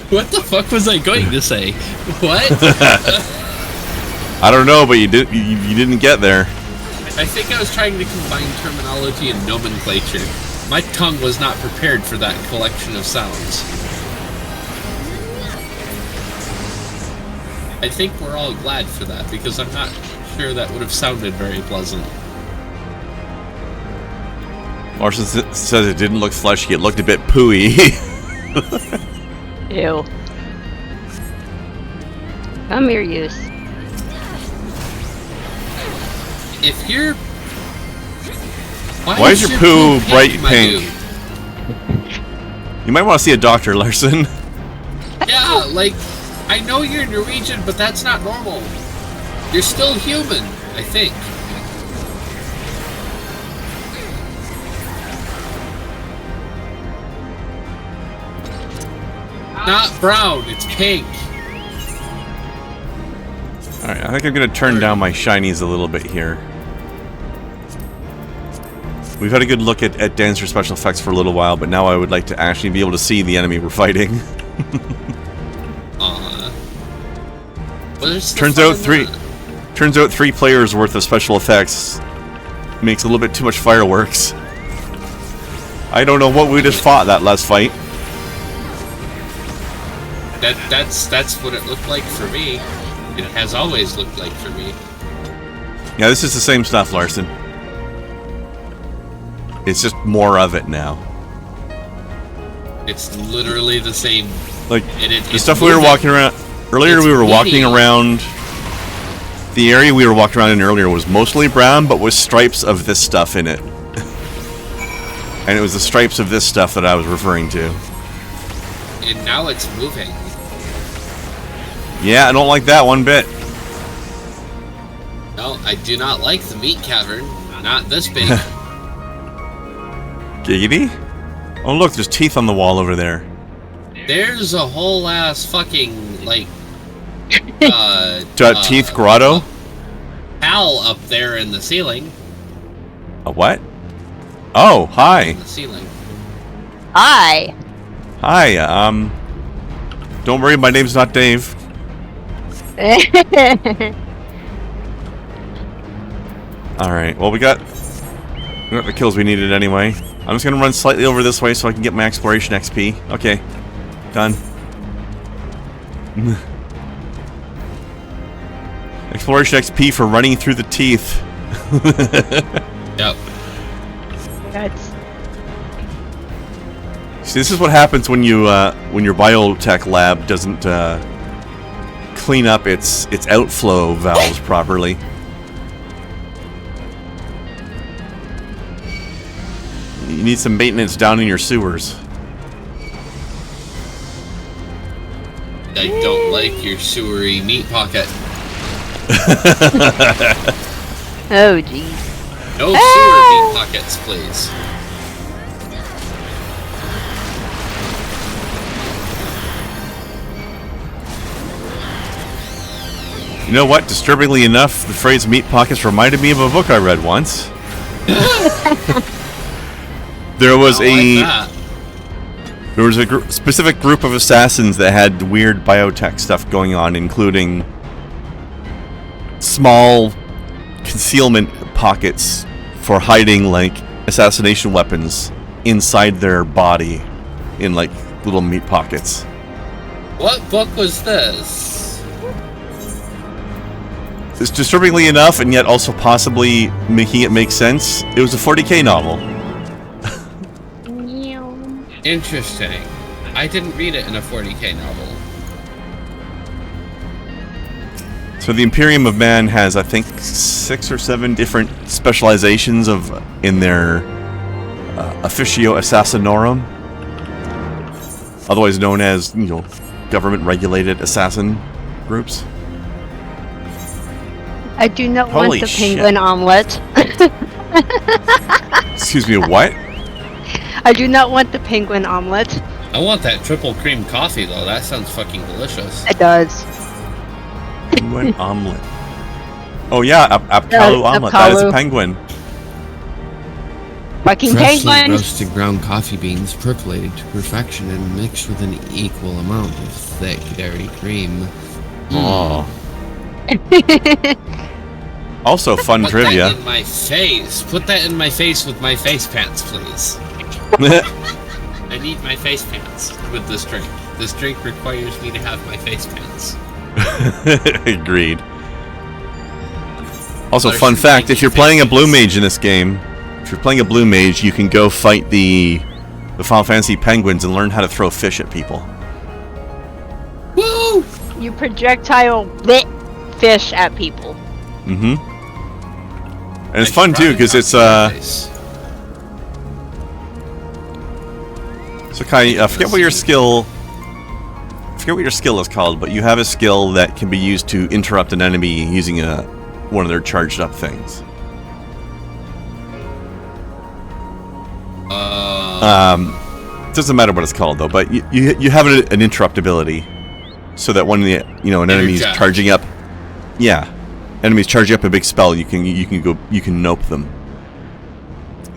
What the fuck was I going to say? What? I don't know, but you didn't get there. I think I was trying to combine terminology and nomenclature. My tongue was not prepared for that collection of sounds. I think we're all glad for that, because I'm not sure that would have sounded very pleasant. Larson says it didn't look fleshy, it looked a bit pooey. Ew. Come here, use. If you're... Why is your poo bright pink? Dude? You might want to see a doctor, Larson. Yeah, like, I know you're Norwegian, but that's not normal. You're still human, I think. not brown, it's pink. Alright, I think I'm going to turn down my shinies a little bit here. We've had a good look at Dancer special effects for a little while, but now I would like to actually be able to see the enemy we're fighting. Turns out three players worth of special effects makes a little bit too much fireworks. I don't know what we just fought that last fight. That's what it looked like for me. It has always looked like for me. Yeah, this is the same stuff, Larson. It's just more of it now. It's literally the same. Like, the stuff we were walking around... Earlier we were walking around... The area we were walking around in earlier was mostly brown, but with stripes of this stuff in it. And it was the stripes of this stuff that I was referring to. And now it's moving. Yeah, I don't like that one bit. No, I do not like the meat cavern. Not this big. Giggity? Oh look, there's teeth on the wall over there. There's a whole ass fucking, like... teeth grotto? Owl up there in the ceiling. A what? Oh, hi. In the ceiling. Hi. Hi, don't worry, my name's not Dave. Alright, well we got the kills we needed anyway. I'm just gonna run slightly over this way so I can get my exploration XP. Okay. Done. Exploration XP for running through the teeth. Yep. That's... See, this is what happens when you when your biotech lab doesn't clean up its outflow valves properly. You need some maintenance down in your sewers. I don't like your sewery meat pocket. Oh, geez. No sewer meat pockets, please. You know what? Disturbingly enough, the phrase meat pockets reminded me of a book I read once. There was a specific group of assassins that had weird biotech stuff going on, including small concealment pockets for hiding, like, assassination weapons inside their body in, like, little meat pockets. What book was this? It's disturbingly enough, and yet also possibly making it make sense. It was a 40K novel. Interesting. I didn't read it in a 40K novel. So the Imperium of Man has, I think, 6 or 7 different specializations in their Officio Assassinorum, otherwise known as, you know, government-regulated assassin groups. I do not Holy want the shit. penguin omelet. Excuse me, what? I do not want the penguin omelet. I want that triple cream coffee, though. That sounds fucking delicious. It does. Penguin omelet. Oh yeah, Apkalu omelet. That is a penguin. Fucking Freshly penguin. roasted ground coffee beans percolated to perfection and mixed with an equal amount of thick dairy cream. Oh. Also, fun Put trivia. that in my face. Put that in my face with my face pants, please. I need my face pants with this drink. This drink requires me to have my face pants. Agreed. Also, fun fact, if you're playing a blue mage in this game, if you're playing a blue mage, you can go fight the Final Fantasy penguins and learn how to throw fish at people. Woo! You projectile lit fish at people. Mm-hmm. And it's fun too, because it's so Kai, I forget what your skill is called, but you have a skill that can be used to interrupt an enemy using one of their charged up things. Doesn't matter what it's called though, but you have an interrupt ability, so that when the an enemy's Interject. charging up, enemies charging up a big spell, you can nope them.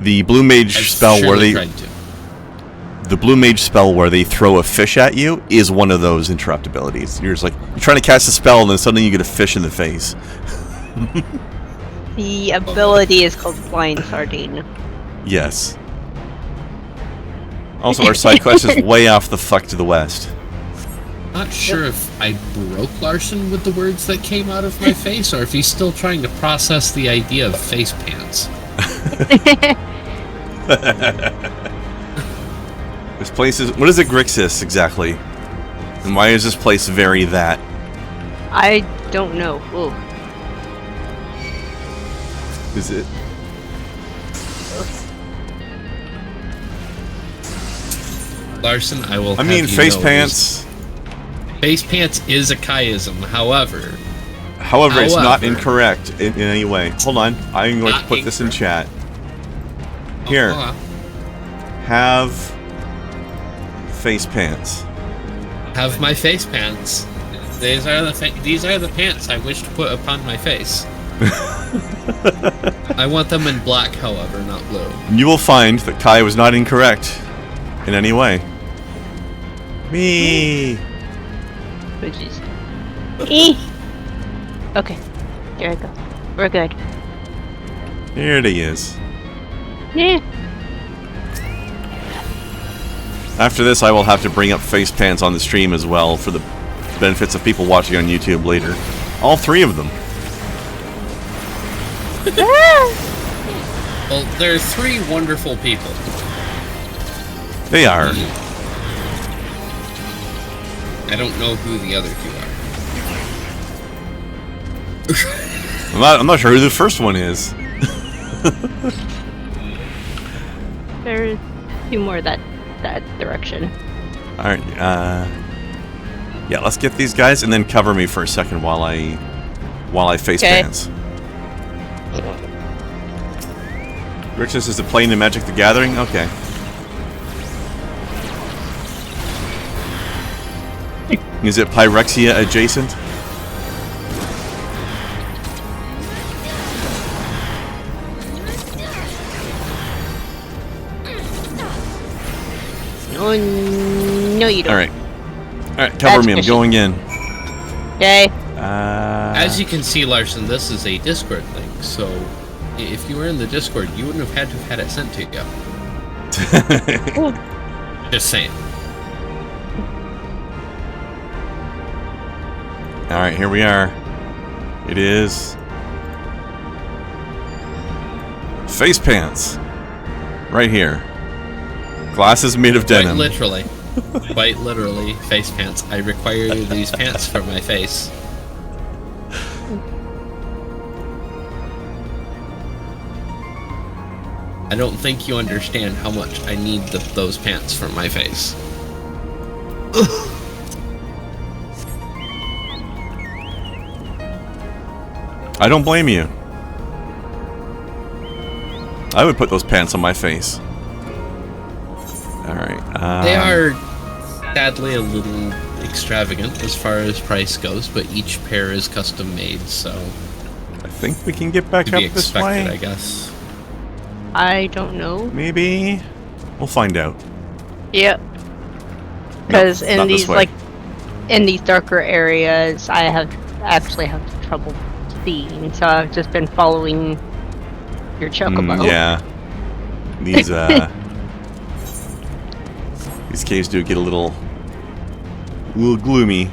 The blue mage I've spell where surely they tried to. the blue mage spell where they throw a fish at you is one of those interrupt abilities. You're just like you're trying to cast a spell and then suddenly you get a fish in the face. The ability is called Flying Sardine. Yes. Also, our side quest is way off the fuck to the west. Not sure if I broke Larson with the words that came out of my face, or if he's still trying to process the idea of face pants. This place is... What is a Grixis, exactly? And why is this place very that? I don't know. Ooh. Is it... Larson, I will. I mean, have you face know pants... Face pants is a chiasm, however, However, it's not incorrect in any way. Hold on. I'm going to Not put this in chat. Oh, Here. hold on. Have... face pants. Have my face pants. These are the pants I wish to put upon my face. I want them in black, however, not blue. You will find that Kai was not incorrect in any way. Me. Which is... Eeh. Okay. There we go. We're good. Here it is. Yeah. After this, I will have to bring up face pants on the stream as well for the benefits of people watching on YouTube later. All three of them. Well, there are three wonderful people. They are. I don't know who the other two are. I'm not sure who the first one is. There's two more that direction. Alright, yeah, let's get these guys and then cover me for a second while I face pants. Richness is the plane in Magic the Gathering? Okay. Is it Pyrexia adjacent? Oh, no, you don't. Alright. Alright, cover me, I'm going in. Okay. As you can see, Larson, this is a Discord link, so if you were in the Discord, you wouldn't have had to have had it sent to you. Just saying. Alright, here we are. It is... face pants. Right here. Glasses made of denim. Quite literally, face pants. I require these pants for my face. I don't think you understand how much I need those pants for my face. I don't blame you. I would put those pants on my face. Alright. They are sadly a little extravagant as far as price goes, but each pair is custom made, so I think we can get back to up be this expected, way. I guess. I don't know. Maybe. We'll find out. Yep. Because Nope, in not this these way. in these darker areas, I actually have trouble seeing, so I've just been following your chocobo. Yeah. These these caves do get a little gloomy,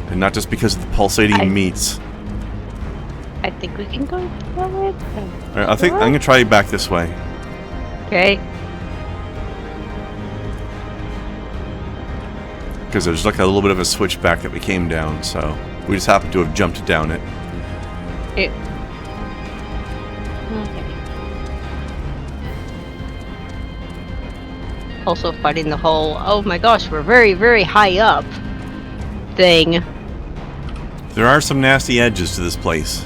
and not just because of the pulsating meats. I think we can go forward. Alright, I think I'm gonna try back this way. Okay. Because there's like a little bit of a switchback that we came down, so we just happened to have jumped down it. Okay. Also fighting the whole, oh my gosh, we're very, very high up thing. There are some nasty edges to this place.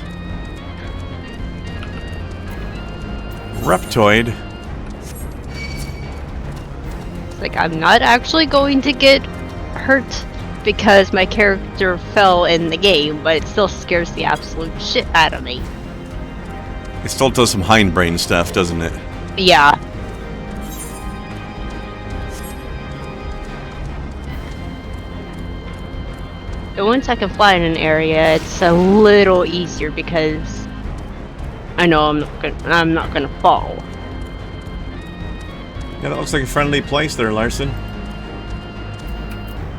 Reptoid. Like, I'm not actually going to get hurt because my character fell in the game, but it still scares the absolute shit out of me. It still does some hindbrain stuff, doesn't it? Yeah. But once I can fly in an area, it's a little easier because I know I'm not gonna fall. Yeah, that looks like a friendly place there, Larson.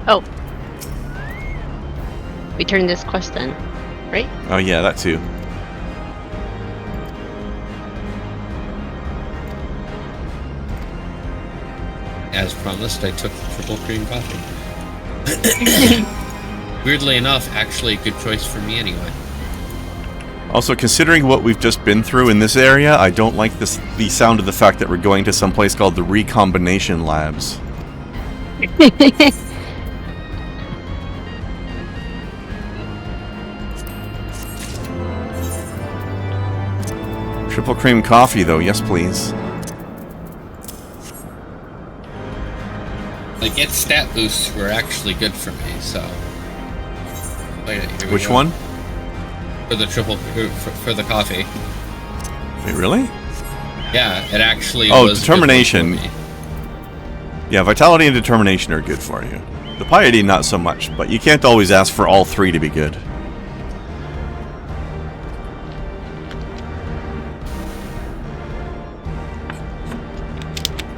Oh. We turned this quest in, right? Oh yeah, that too. As promised, I took the triple cream coffee. Weirdly enough, actually a good choice for me anyway. Also, considering what we've just been through in this area, I don't like the sound of the fact that we're going to some place called the Recombination Labs. Triple cream coffee, though. Yes, please. Like, its stat boosts were actually good for me, so... Wait, here we Which go. one? For the triple... For the coffee. Wait, really? Yeah, it actually Oh, was a good determination. one for me. Yeah, vitality and determination are good for you. The piety, not so much, but you can't always ask for all three to be good.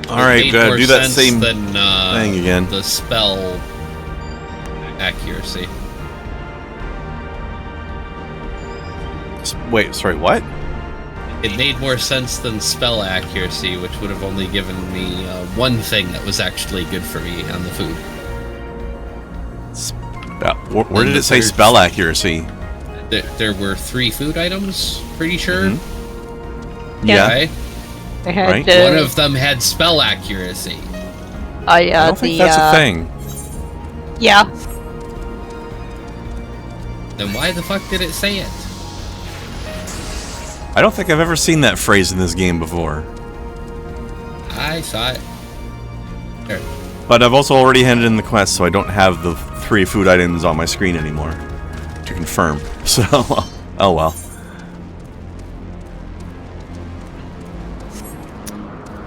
Alright, It made more do that sense same than, thing again. the spell accuracy. Wait, sorry, what? It made more sense than spell accuracy, which would have only given me one thing that was actually good for me on the food. Where did it say spell accuracy? There were 3 food items, pretty sure. Mm-hmm. Yeah. Right? I had Right. the, One of them had spell accuracy. I don't think that's a thing. Yeah. Then why the fuck did it say it? I don't think I've ever seen that phrase in this game before. I saw it. There. But I've also already handed in the quest, so I don't have the 3 food items on my screen anymore to confirm. So, oh well.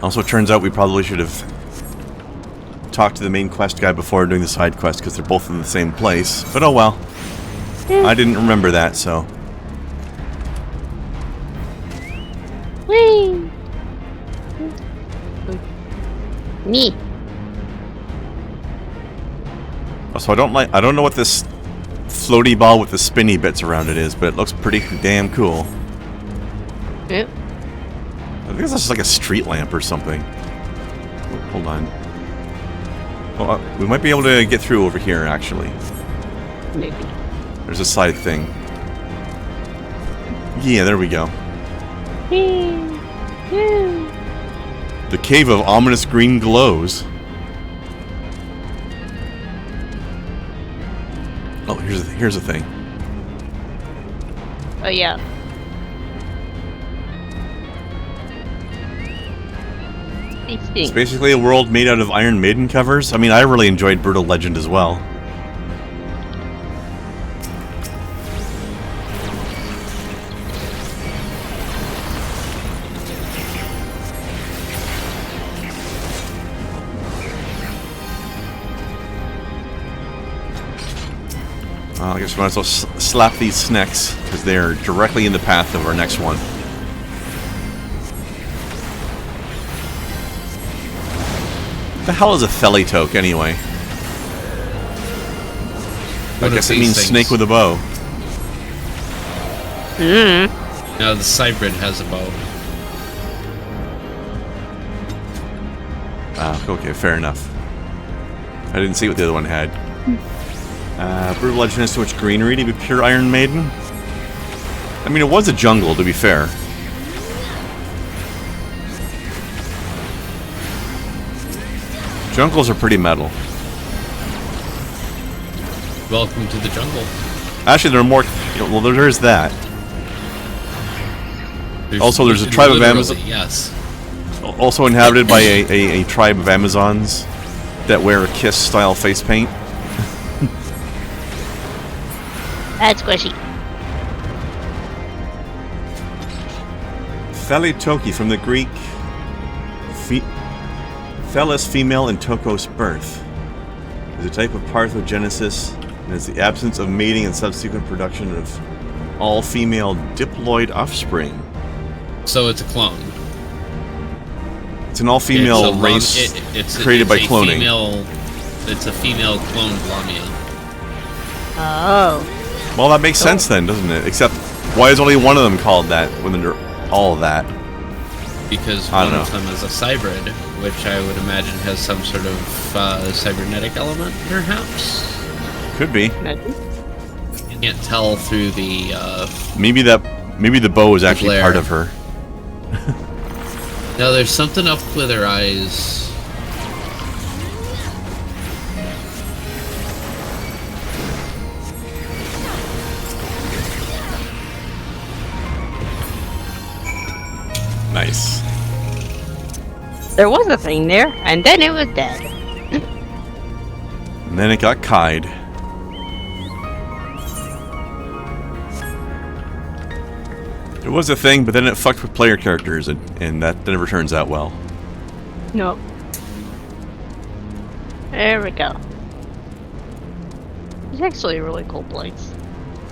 Also, it turns out we probably should have talked to the main quest guy before doing the side quest, because they're both in the same place. But oh well. I didn't remember that, so... Whee! Me. So I don't know what this floaty ball with the spinny bits around it is, but it looks pretty damn cool. Yep. I think it's just like a street lamp or something. Oh, hold on. Oh, we might be able to get through over here, actually. Maybe. There's a side thing. Yeah, there we go. Whee! Woo! The Cave of Ominous Green Glows. Oh, here's a thing. Oh yeah. It's basically a world made out of Iron Maiden covers. I mean, I really enjoyed Brutal Legend as well. I guess we might as well slap these snacks, because they're directly in the path of our next one. What the hell is a Thelitoke, anyway? I guess it means snake with a bow. No, the Cybrid has a bow. Ah, okay, fair enough. I didn't see what the other one had. Brutal Legend has too much greenery to be pure Iron Maiden. I mean, it was a jungle, to be fair. Jungles are pretty metal. Welcome to the jungle. Actually, there are more... well, there's that. Also, there's a tribe of Literally, Amazon... yes. Also inhabited by a tribe of Amazons. that wear Kiss-style face paint. That's squishy. Thelitoki from the Greek Thelis, female, and Tokos, birth, is a type of parthenogenesis and is the absence of mating and subsequent production of all-female diploid offspring. So it's a clone. It's an all-female race created by cloning. It's a female cloned Lamia. Oh. Well, that makes sense then, doesn't it? Except, why is only one of them called that when they're all of that? Because one of them is a cybrid, which I would imagine has some sort of cybernetic element, perhaps? Could be. You can't tell through the... Maybe the bow is actually glare. part of her. No, there's something up with her eyes. Nice. There was a thing there, and then it was dead. And then it got Kai'd. It was a thing, but then it fucked with player characters, and that never turns out well. Nope. There we go. It's actually a really cool place.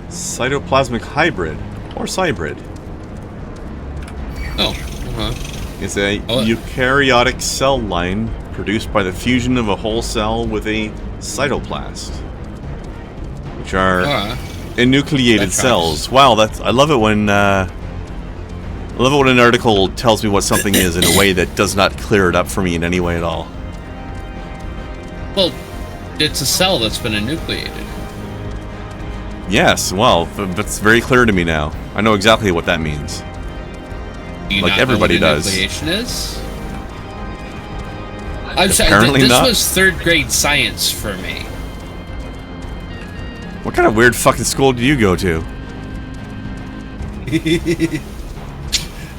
Cytoplasmic hybrid, or cybrid. Oh, It's a eukaryotic cell line produced by the fusion of a whole cell with a cytoplast, which are enucleated cells. Wow, I love it when an article tells me what something is in a way that does not clear it up for me in any way at all. Well, it's a cell that's been enucleated. Yes, well, that's very clear to me now. I know exactly what that means. Do you like not everybody know what does. Enucleation is? I'm sorry, Apparently this not. was third grade science for me. What kind of weird fucking school do you go to?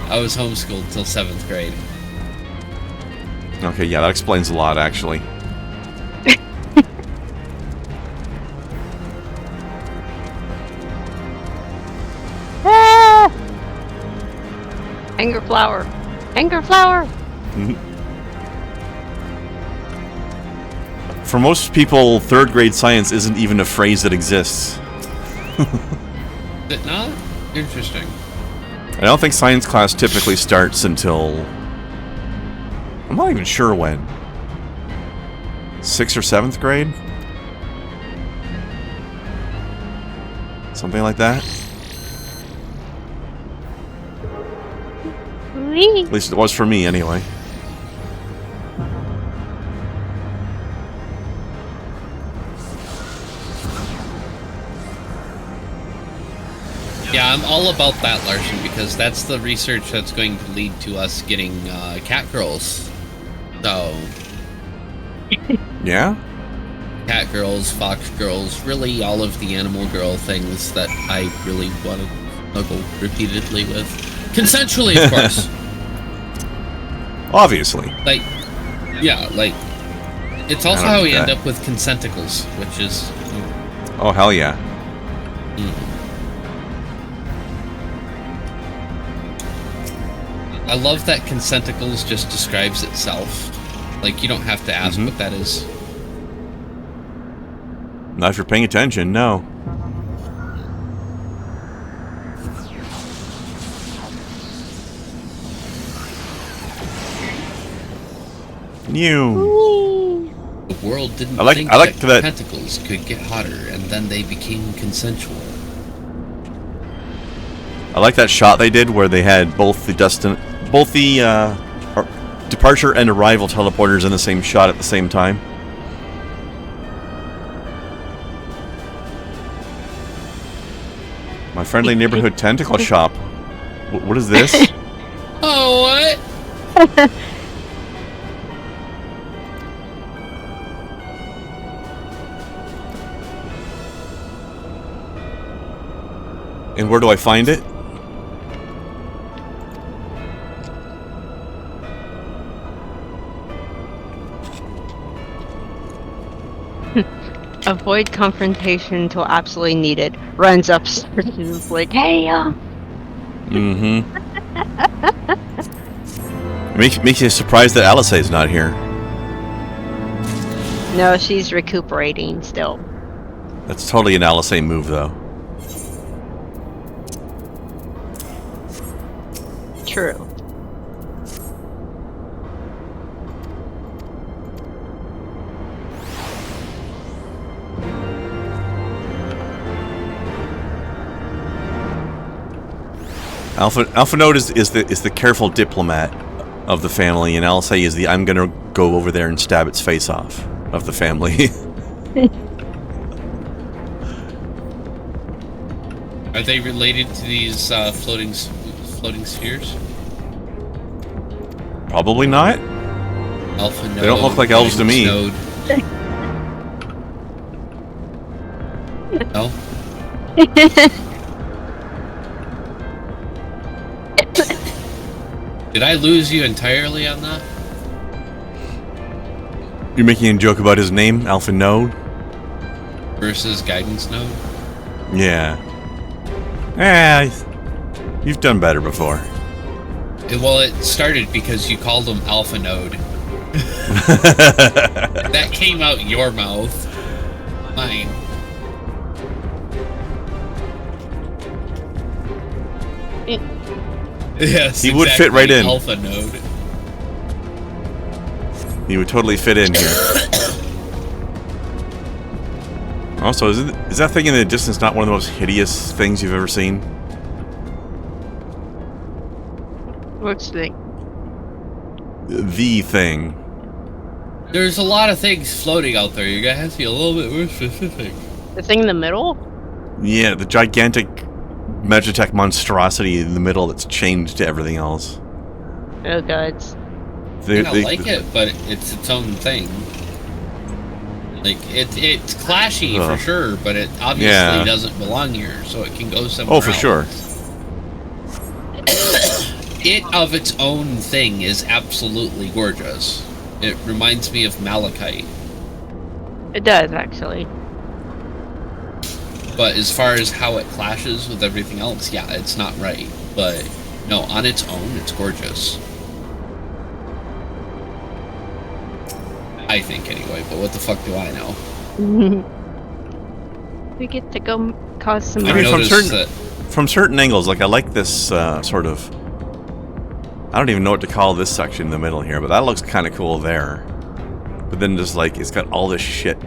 I was homeschooled till 7th grade. Okay, yeah, that explains a lot, actually. Ah! Anger flower. Anger flower. For most people, third grade science isn't even a phrase that exists. Is it not? Interesting. I don't think science class typically starts until... I'm not even sure when. 6th or 7th grade? Something like that? Wee. At least it was for me, anyway. Yeah, I'm all about that, Larson, because that's the research that's going to lead to us getting cat girls. So... Yeah? Cat girls, fox girls, really all of the animal girl things that I really want to snuggle repeatedly with. Consensually, of course. Obviously. Like, yeah, like, it's also how we end up with consenticles, which is... Oh, hell yeah. I love that consenticles just describes itself. Like, you don't have to ask what that is. Not if you're paying attention, no. New. The world didn't think I like that tentacles could get hotter, and then they became consensual. I like that shot they did where they had both the departure and arrival teleporters in the same shot at the same time. My friendly neighborhood tentacle shop. What is this? Oh, what? And where do I find it? Avoid confrontation until absolutely needed. Runs upstairs and is like, hey, Mm-hmm. Makes you surprised that Alisaie's not here. No, she's recuperating still. That's totally an Alisaie move, though. True. Alpha Node is the careful diplomat of the family, and Alisaie is the I'm gonna go over there and stab its face off of the family. Are they related to these floating spheres? Probably not. Alpha Node. They don't look like elves to me. Node. No. Did I lose you entirely on that? You're making a joke about his name, Alpha Node? Versus Guidance Node? Yeah. You've done better before. Well, it started because you called him Alpha Node. That came out your mouth. Mine. Yes, he would fit right in. Alpha Node. He would totally fit in here. Also, is that thing in the distance not one of the most hideous things you've ever seen? Which thing? The thing. There's a lot of things floating out there. You're gonna have to be a little bit more specific. The thing in the middle? Yeah, the gigantic Magitech monstrosity in the middle that's chained to everything else. Oh, gods. I like it, but it's its own thing. Like, it's clashy for sure, but it obviously doesn't belong here, so it can go somewhere else. Oh, for sure. It of its own thing is absolutely gorgeous. It reminds me of malachite. It does, actually. But as far as how it clashes with everything else, yeah, it's not right. But, no, on its own, it's gorgeous. I think, anyway, but what the fuck do I know? We get to go cause some... I mean, that from certain angles, like, I like this sort of... I don't even know what to call this section in the middle here, but that looks kind of cool there. But then just, like, it's got all this shit,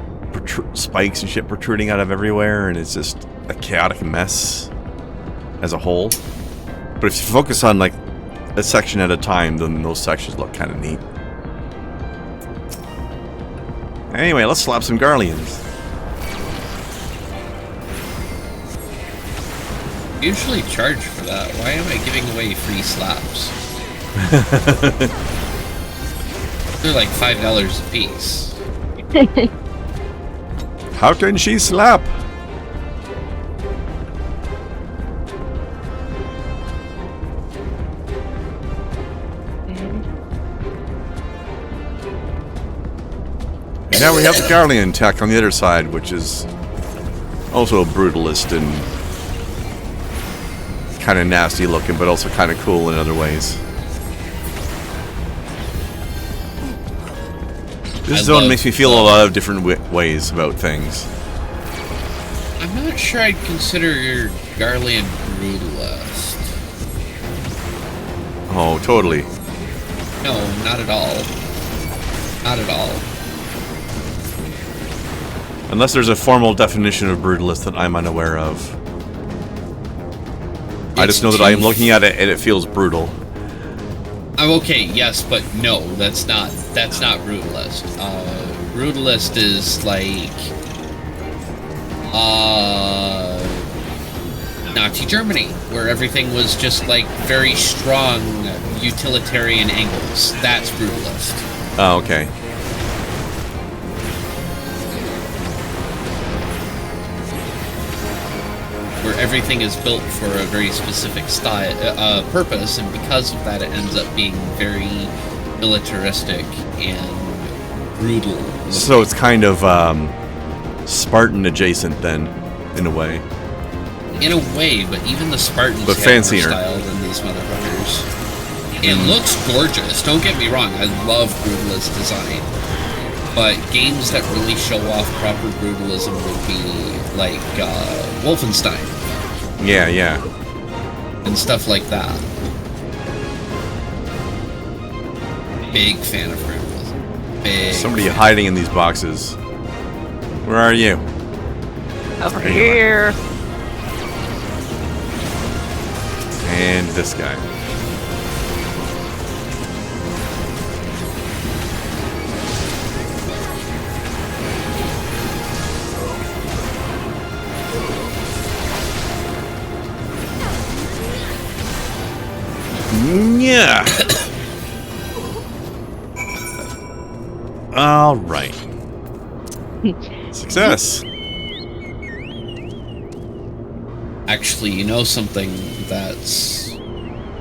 spikes and shit protruding out of everywhere, and it's just a chaotic mess as a whole. But if you focus on, like, a section at a time, then those sections look kind of neat. Anyway, let's slap some Garleans. usually charge for that. Why am I giving away free slaps? They're like $5 a piece. How can she slap? And now we have the Garlean tech on the other side, which is also a brutalist and kind of nasty looking, but also kind of cool in other ways. This zone makes me feel a lot of different ways about things. I'm not sure I'd consider your Garlean brutalist. Oh, totally. No, not at all. Not at all. Unless there's a formal definition of brutalist that I'm unaware of. I just know that I am looking at it and it feels brutal. I'm okay, yes, but no, that's not brutalist. Brutalist is like Nazi Germany, where everything was just like very strong utilitarian angles. That's brutalist. Oh, okay. Where everything is built for a very specific style, purpose, and because of that, it ends up being very militaristic and brutal. So it's kind of Spartan adjacent then, in a way. In a way, but even the Spartans But have fancier. more style than these motherfuckers. It looks gorgeous, don't get me wrong, I love brutalist design. But games that really show off proper brutalism would be like Wolfenstein. Yeah, yeah. And stuff like that. Big fan of brutalism. Big. Somebody hiding in these boxes. Where are you? Over here. And this guy. Yeah. All right. Success. Actually, you know something that's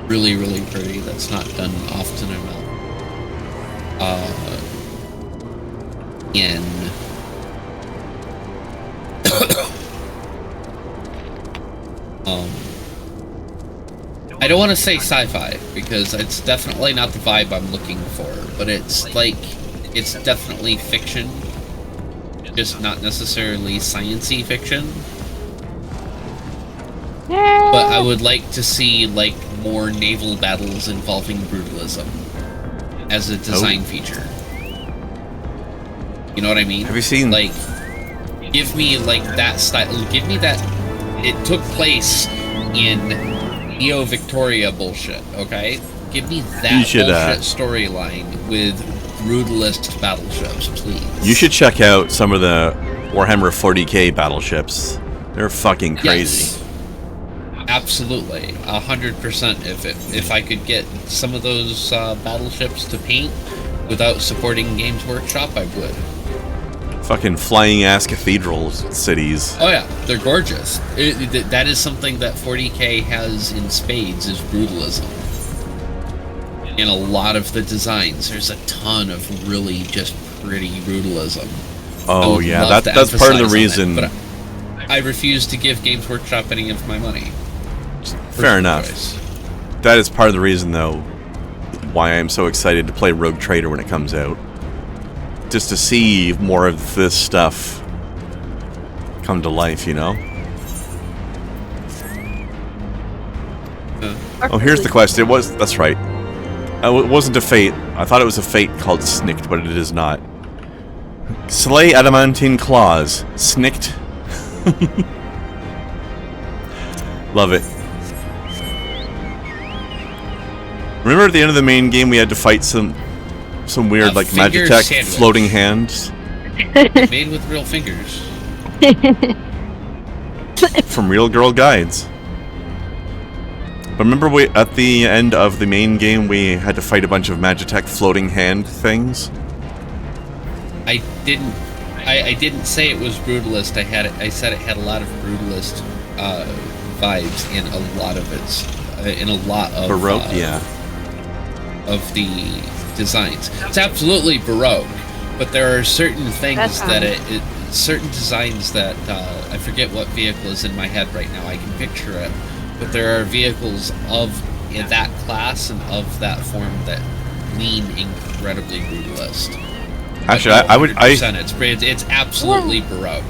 really, really pretty that's not done often enough? In I don't want to say sci-fi because it's definitely not the vibe I'm looking for, but it's like it's definitely fiction, just not necessarily science-y fiction. But I would like to see like more naval battles involving brutalism as a design feature. You know what I mean? Have you seen like give me like that style, give me that it took place in Neo-Victoria bullshit, okay? Give me that bullshit storyline with brutalist battleships, please. You should check out some of the Warhammer 40k battleships. They're fucking crazy. Yes. Absolutely, 100%. If I could get some of those battleships to paint without supporting Games Workshop, I would. Fucking flying ass cathedral cities. Oh yeah, they're gorgeous. That is something that 40k has in spades, is brutalism. In a lot of the designs, there's a ton of really just pretty brutalism. Oh yeah, that's part of the reason. But I refuse to give Games Workshop any of my money. Fair enough. That is part of the reason, though, why I'm so excited to play Rogue Trader when it comes out. Just to see more of this stuff come to life, you know? Oh, here's the quest. That's right. It wasn't a fate. I thought it was a fate called Snicked, but it is not. Slay adamantine claws. Snicked. Love it. Remember at the end of the main game we had to fight some weird like Magitech floating hands? Made with real fingers. From Real Girl Guides. But remember at the end of the main game we had to fight a bunch of Magitech floating hand things? I didn't say it was brutalist. I said it had a lot of brutalist vibes in a lot of Baroque, yeah. Of the designs. It's absolutely Baroque, but there are certain things certain designs that I forget what vehicle is in my head right now. I can picture it, but there are vehicles in that class and of that form that lean incredibly brutalist. Actually, it's absolutely Baroque.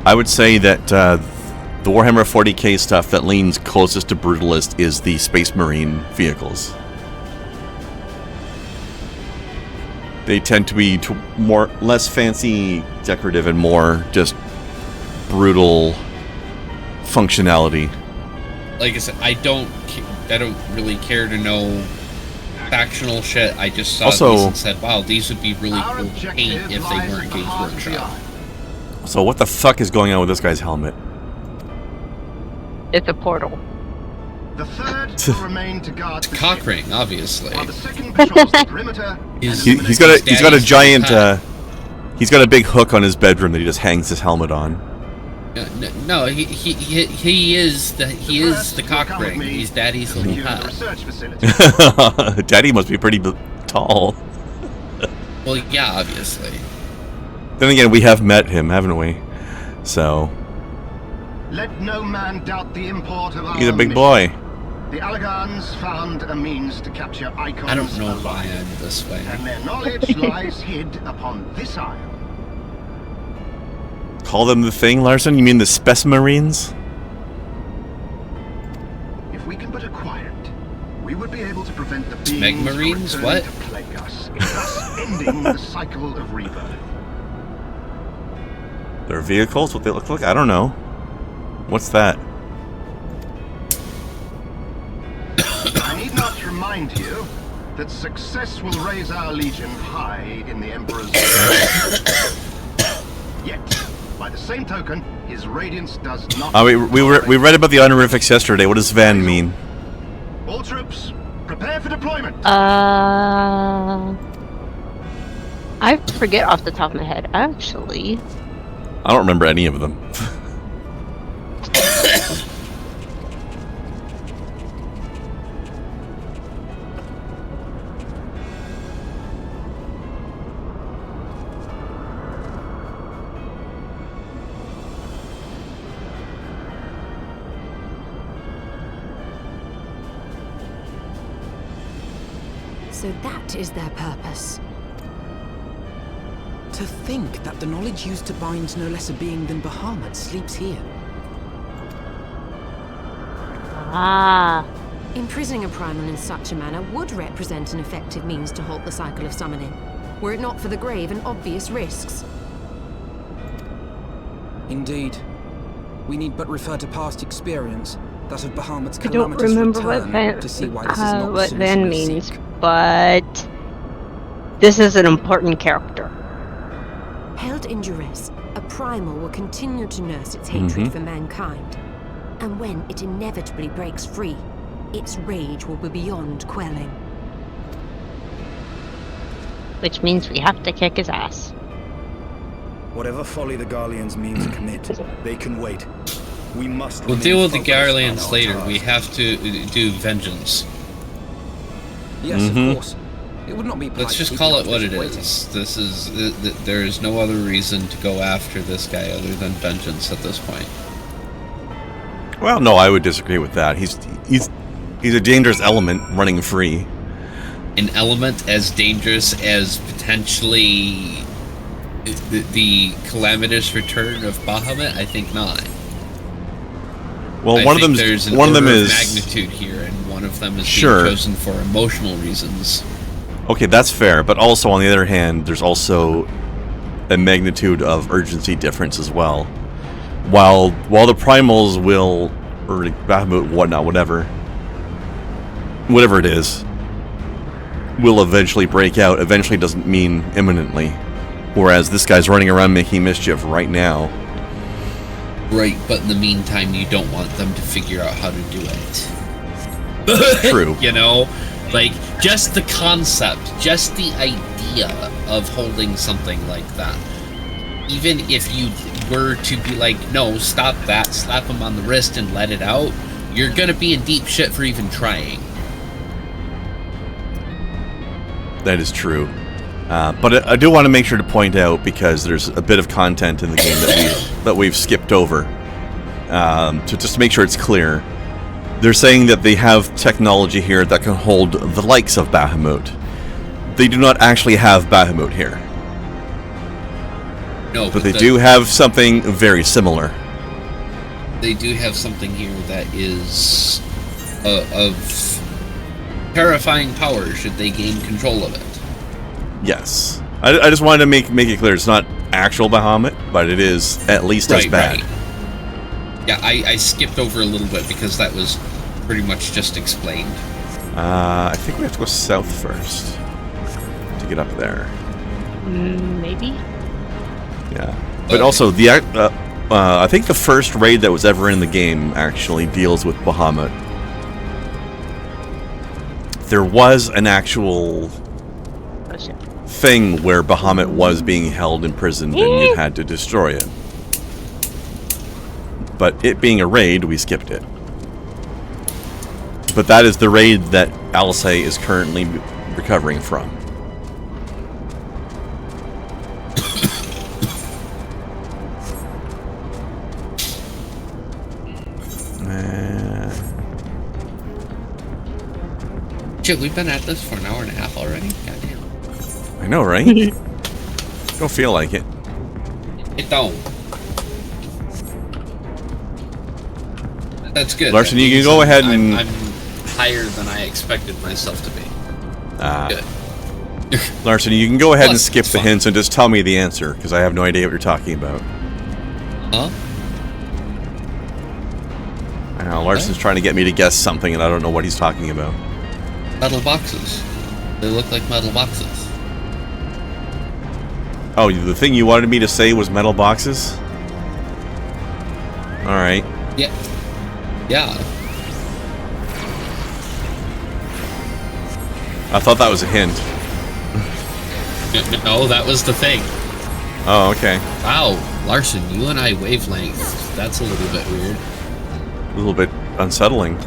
I would say that the Warhammer 40k stuff that leans closest to brutalist is the Space Marine vehicles. They tend to be less fancy, decorative, and more just brutal functionality. Like I said, I don't really care to know factional shit. I just saw these and said, wow, these would be really cool to paint if they weren't Games Workshop. So what the fuck is going on with this guy's helmet? It's a portal. The third will remain to guard the cock ship, ring, obviously. while the second patrols the perimeter. He's got a giant he's got a big hook on his bedroom that he just hangs his helmet on. No, he is the cock ring. He's Daddy's little pet. Daddy must be pretty tall. Well, yeah, obviously. Then again, we have met him, haven't we? So Let no man doubt the import of our he's a big mission. boy. The Allagans found a means to capture icons I don't know alive, why I'm this way. and their knowledge lies hid upon this isle. Call them the thing, Larson? You mean the Specimarines? If we can but acquire it, we would be able to prevent the beings Megmarines? from What? returning to plague us, thus ending the cycle of rebirth. Their vehicles? What they look like? I don't know. What's that? I need not remind you that success will raise our legion high in the Emperor's Yet, by the same token, his radiance does not... We read about the honorifics yesterday. What does Van mean? All troops, prepare for deployment! I forget off the top of my head, actually. I don't remember any of them. So that is their purpose. To think that the knowledge used to bind no less a being than Bahamut sleeps here. Ah. Imprisoning a primal in such a manner would represent an effective means to halt the cycle of summoning, were it not for the grave and obvious risks. Indeed. We need but refer to past experience, that of Bahamut's I don't calamitous remember what return, Van, to see why this is not the what solution Van we means, seek. but this is an important character. Held in duress, a primal will continue to nurse its hatred for mankind. And when it inevitably breaks free, its rage will be beyond quelling. Which means we have to kick his ass. Whatever folly the Garleans mean to commit, they can wait. We must. We'll remain deal with the focused on Garleans our later. task. We have to do vengeance. Yes, of course. It would not be polite Let's to just keep call the it what it opposition is. This is there is no other reason to go after this guy other than vengeance at this point. Well, no, I would disagree with that. He's a dangerous element running free. An element as dangerous as potentially the calamitous return of Bahamut? I think not. Well, one of them is magnitude here, and one of them is Sure. being chosen for emotional reasons. Okay, that's fair, but also on the other hand, there's also a magnitude of urgency difference as well. While the primals will, or Bahamut, whatnot, whatever it is, will eventually break out. Eventually doesn't mean imminently. Whereas this guy's running around making mischief right now. Right, but in the meantime, you don't want them to figure out how to do it. True. You know? Like, just the concept, just the idea of holding something like that. Even if you were to be like, no, stop that, slap him on the wrist and let it out, you're gonna be in deep shit for even trying. That is true. But I do want to make sure to point out, because there's a bit of content in the game that we've skipped over, to just make sure it's clear. They're saying that they have technology here that can hold the likes of Bahamut. They do not actually have Bahamut here. No, But they do have something very similar. They do have something here that is of terrifying power should they gain control of it. Yes. I just wanted to make it clear it's not actual Bahamut, but it is at least as bad. Right. Yeah, I skipped over a little bit because that was pretty much just explained. I think we have to go south first to get up there. Maybe? Yeah. But also, I think the first raid that was ever in the game actually deals with Bahamut. There was an actual thing where Bahamut was being held imprisoned and you had to destroy it. But it being a raid, we skipped it. But that is the raid that Alcé is currently recovering from. Shit, we've been at this for an hour and a half already? Goddamn. I know, right? Don't feel like it. It don't. That's good. Larson, That you can means go ahead and... I'm higher than I expected myself to be. Good. Larson, you can go ahead and Plus, skip it's the fun. hints and just tell me the answer, because I have no idea what you're talking about. Huh? I know, Larson's trying to get me to guess something, and I don't know what he's talking about. Metal boxes. They look like metal boxes. Oh, the thing you wanted me to say was metal boxes? Alright. Yeah. Yeah. I thought that was a hint. No, that was the thing. Oh, okay. Wow, Larson, you and I wavelengths. That's a little bit weird. A little bit unsettling.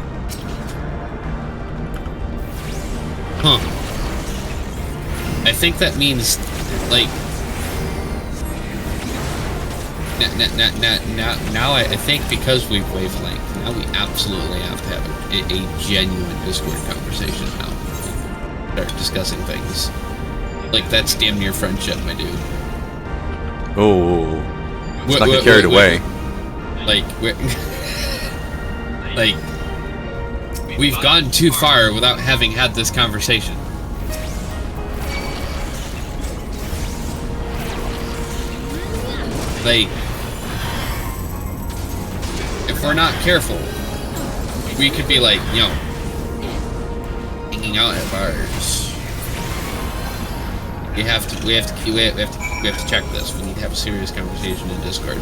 Huh. I think that means, like... Now I think because we've wavelength, now we absolutely have to have a genuine Discord conversation now. Start discussing things. Like, that's damn near friendship, my dude. Oh, let's not get carried away. Like, like, we've gone too far without having had this conversation. Like, if we're not careful, we could be like, you know, hanging out at bars. We have to check this. We need to have a serious conversation in Discord.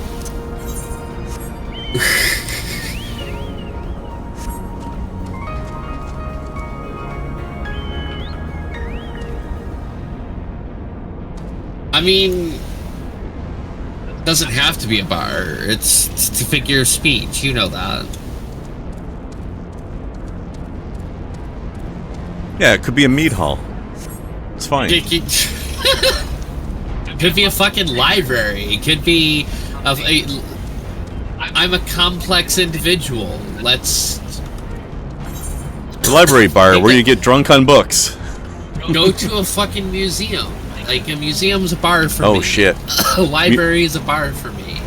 I mean, it doesn't have to be a bar. It's a figure of speech. You know that. Yeah, it could be a meat hall. It's fine. It could be a fucking library. It could be I'm a complex individual. Let's The library bar where you get drunk on books. go to a fucking museum. Like, a museum's a bar for me. Oh shit. A library is a bar for me.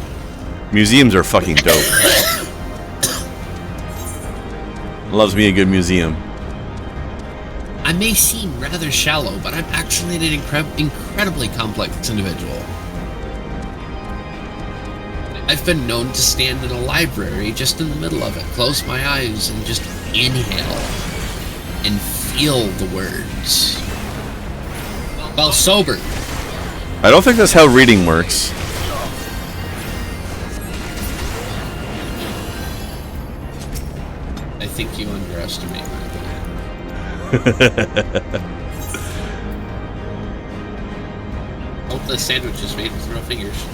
Museums are fucking dope. Loves me a good museum. I may seem rather shallow, but I'm actually an incredibly complex individual. I've been known to stand in a library just in the middle of it, close my eyes, and just inhale and feel the words. While sober. I don't think that's how reading works. I think you underestimate my Hope the sandwich is made with real fingers.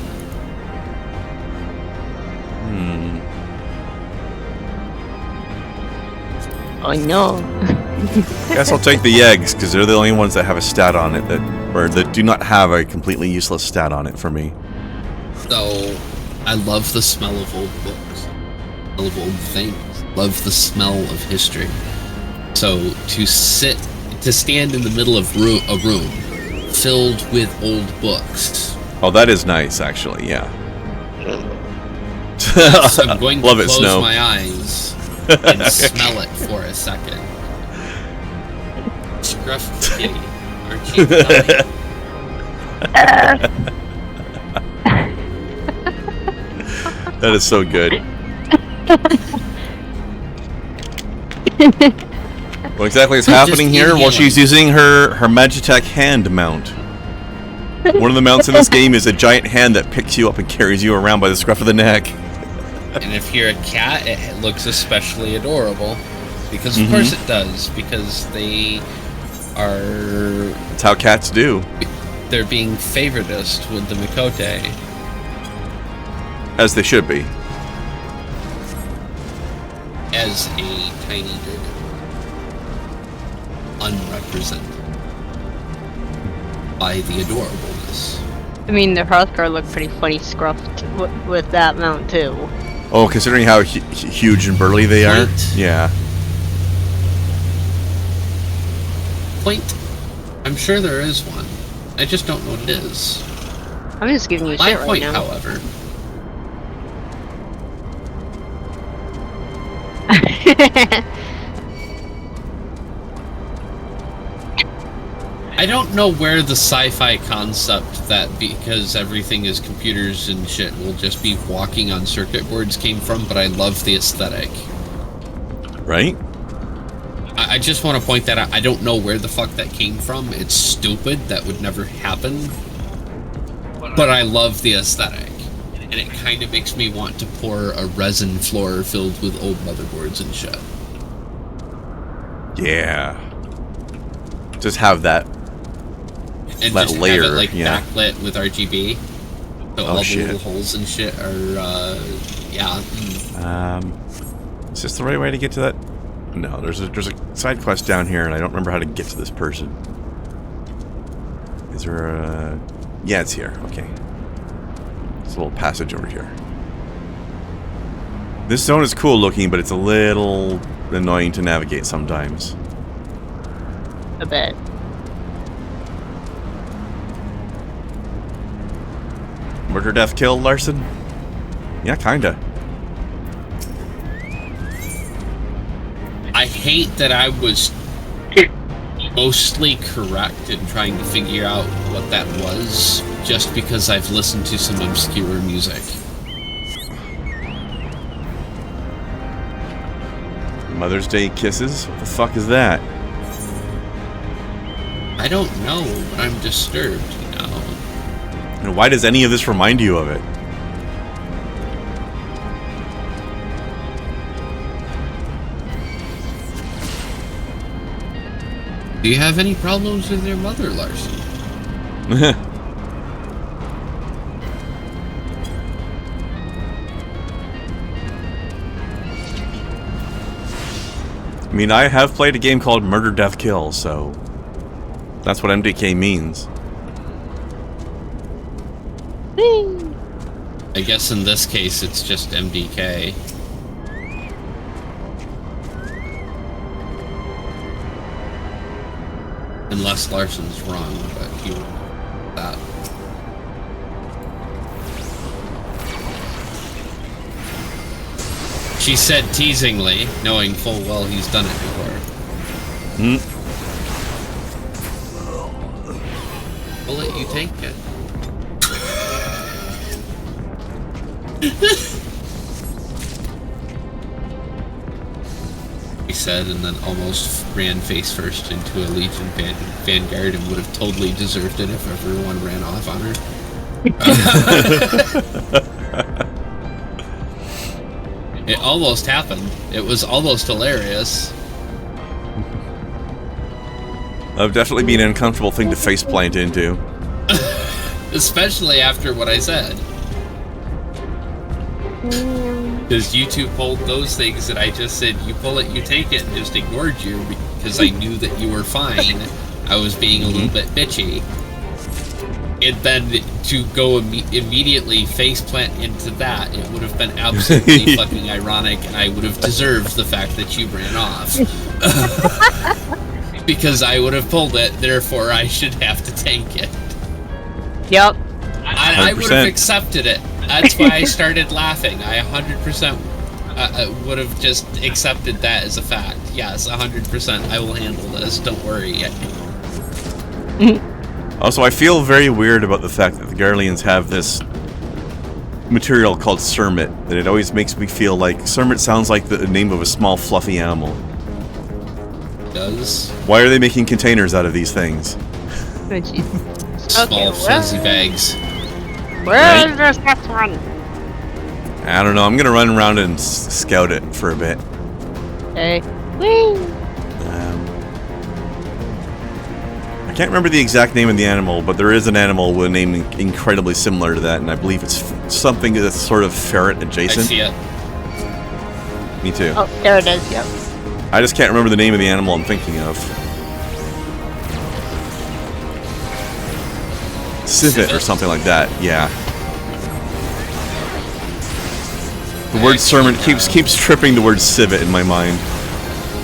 Oh no. Guess I'll take the eggs because they're the only ones that have a stat on it that do not have a completely useless stat on it for me. So, I love the smell of old books, smell of old things, love the smell of history. So, to stand in the middle of a room filled with old books. Oh, that is nice, actually. Yeah. So I'm going to Love it, close Snow. my eyes and smell it for a second. Scruff kitty, aren't you? That is so good. What exactly is happening here? Well, she's using her Magitech hand mount. One of the mounts in this game is a giant hand that picks you up and carries you around by the scruff of the neck. And if you're a cat, it looks especially adorable. Because of course it does. Because they are... That's how cats do. They're being favoritist with the Mikote. As they should be. As a tiny dude. Unrepresented. By the adorableness. I mean, the Hearthguard looked pretty funny scruffed with that mount too. Oh, considering how huge and burly they are? Point. Yeah. Point? I'm sure there is one. I just don't know what it is. I'm just giving you My shit right point, now. however, I don't know where the sci-fi concept that because everything is computers and shit will just be walking on circuit boards came from, but I love the aesthetic. Right? I just want to point that out. I don't know where the fuck that came from. It's stupid. That would never happen. But I love the aesthetic. And it kind of makes me want to pour a resin floor filled with old motherboards and shit. Yeah. Just have that. And That just layer, have it like yeah. backlit with RGB. So all the shit. little holes and shit are, yeah. Is this the right way to get to that? No, there's a side quest down here, and I don't remember how to get to this person. Is there a... Yeah, it's here. Okay. There's a little passage over here. This zone is cool looking, but it's a little annoying to navigate sometimes. A bit. Murder, death, kill, Larson? Yeah, kinda. I hate that I was mostly correct in trying to figure out what that was, just because I've listened to some obscure music. Mother's Day kisses? What the fuck is that? I don't know, but I'm disturbed, you know. And why does any of this remind you of it? Do you have any problems with your mother, Larson? I mean, I have played a game called Murder, Death, Kill, so... That's what MDK means. I guess in this case it's just MDK. Unless Larson's wrong, but he would know that. She said teasingly, knowing full well he's done it before. We'll let you take it. He said, and then almost ran face first into a Legion vanguard and would have totally deserved it if everyone ran off on her. It almost happened. It was almost hilarious. That'd definitely be an uncomfortable thing to faceplant into. Especially after what I said. Because you two pulled those things that I just said, you pull it, you take it, and just ignored you because I knew that you were fine. I was being a little bit bitchy. And then to go immediately faceplant into that, it would have been absolutely fucking ironic, and I would have deserved the fact that you ran off. Because I would have pulled it, therefore I should have to take it. Yep. I would have accepted it. That's why I started laughing. I 100% would have just accepted that as a fact. Yes, 100%. I will handle this. Don't worry. Also, I feel very weird about the fact that the Garleans have this material called Cermet, that it always makes me feel like Cermet sounds like the name of a small fluffy animal. It does. Why are they making containers out of these things? Oh, jeez. Small fuzzy bags. Where is this next one? I don't know, I'm gonna run around and scout it for a bit. Okay. Whee! I can't remember the exact name of the animal, but there is an animal with a name incredibly similar to that, and I believe it's something that's sort of ferret adjacent. I see it. Me too. Oh, there it is, yep. I just can't remember the name of the animal I'm thinking of. Civet or something like that, yeah. The word sermon keeps tripping the word civet in my mind.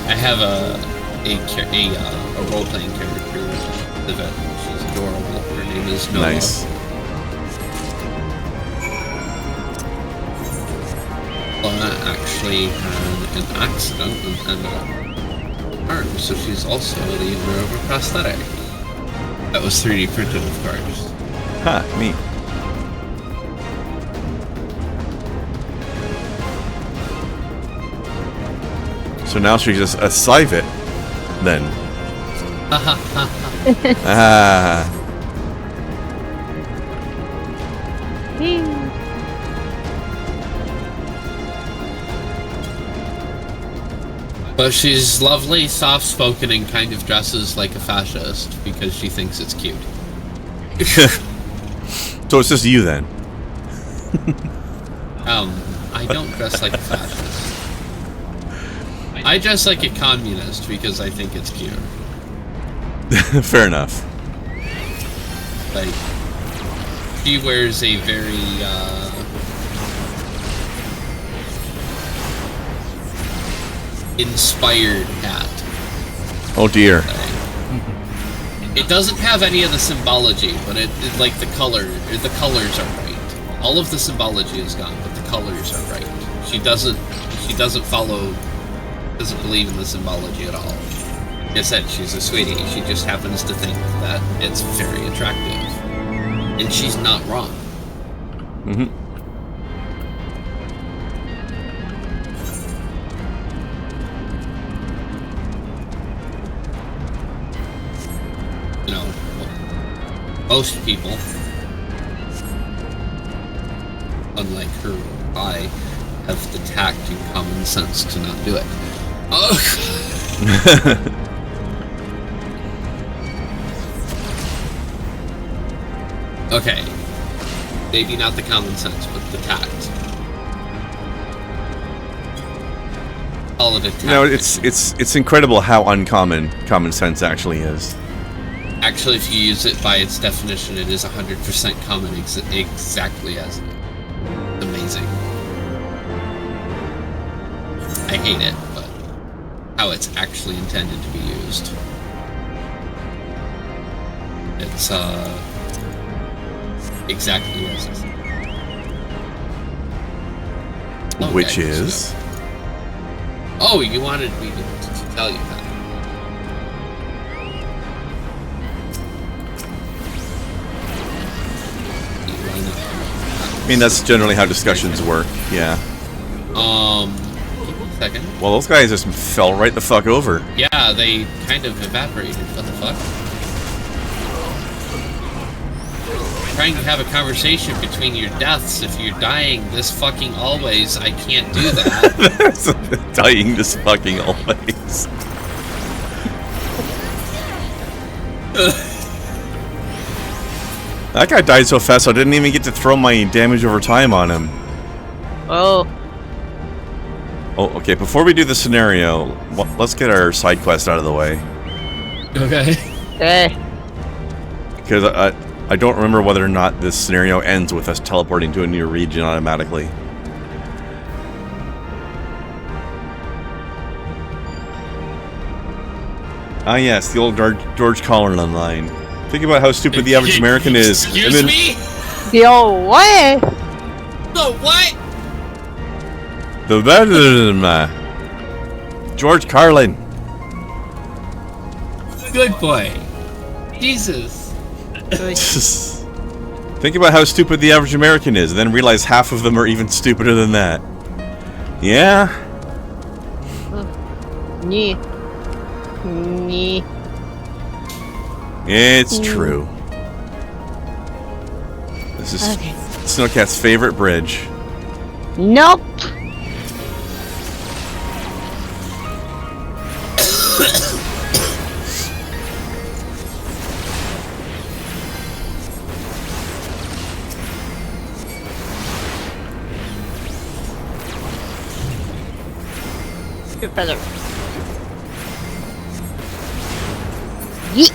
I have a role-playing character, Civet. She's adorable. Her name is Noah. Nice. Lana actually had an accident and ended up arm, so she's also the owner of a prosthetic. That was 3D printed, of course. Huh, neat. So now she's just a civet, then. Ah. But she's lovely, soft-spoken, and kind of dresses like a fascist because she thinks it's cute. So it's just you then. I don't dress like a fascist. I dress like a communist because I think it's cute. Fair enough. Like, she wears a very, inspired hat. Oh dear. It doesn't have any of the symbology, but it like the colors are right. All of the symbology is gone, but the colors are right. She doesn't believe in the symbology at all. Like I said, she's a sweetie. She just happens to think that it's very attractive. And she's not wrong. Mm-hmm. You know, most people, unlike her or I, have the tact and common sense to not do it. Oh. Okay. Maybe not the common sense, but the tact. All of it. You know, it's incredible how uncommon common sense actually is. Actually, if you use it by its definition, it is 100% common, exactly as it is. It's amazing. I hate it, but how it's actually intended to be used. It's, exactly as it is. Oh, Which okay, is? so. Oh, you wanted me to tell you that. I mean, that's generally how discussions work, yeah. Give me a second. Well, those guys just fell right the fuck over. Yeah, they kind of evaporated. What the fuck? Trying to have a conversation between your deaths. If you're dying this fucking always, I can't do that. Dying this fucking always. That guy died so fast I didn't even get to throw my damage over time on him. Oh. Oh, okay, before we do the scenario, let's get our side quest out of the way. Okay. Eh. Because I don't remember whether or not this scenario ends with us teleporting to a new region automatically. Ah yes, the old George Carlin line. Think about how stupid the average American is. Excuse me? Yo, what? The what? The George Carlin. Good boy. Jesus. Think about how stupid the average American is, and then realize half of them are even stupider than that. Yeah? Nee. Nee. It's true. This is Okay. Snowcat's favorite bridge. Nope. Good brother. Yeet.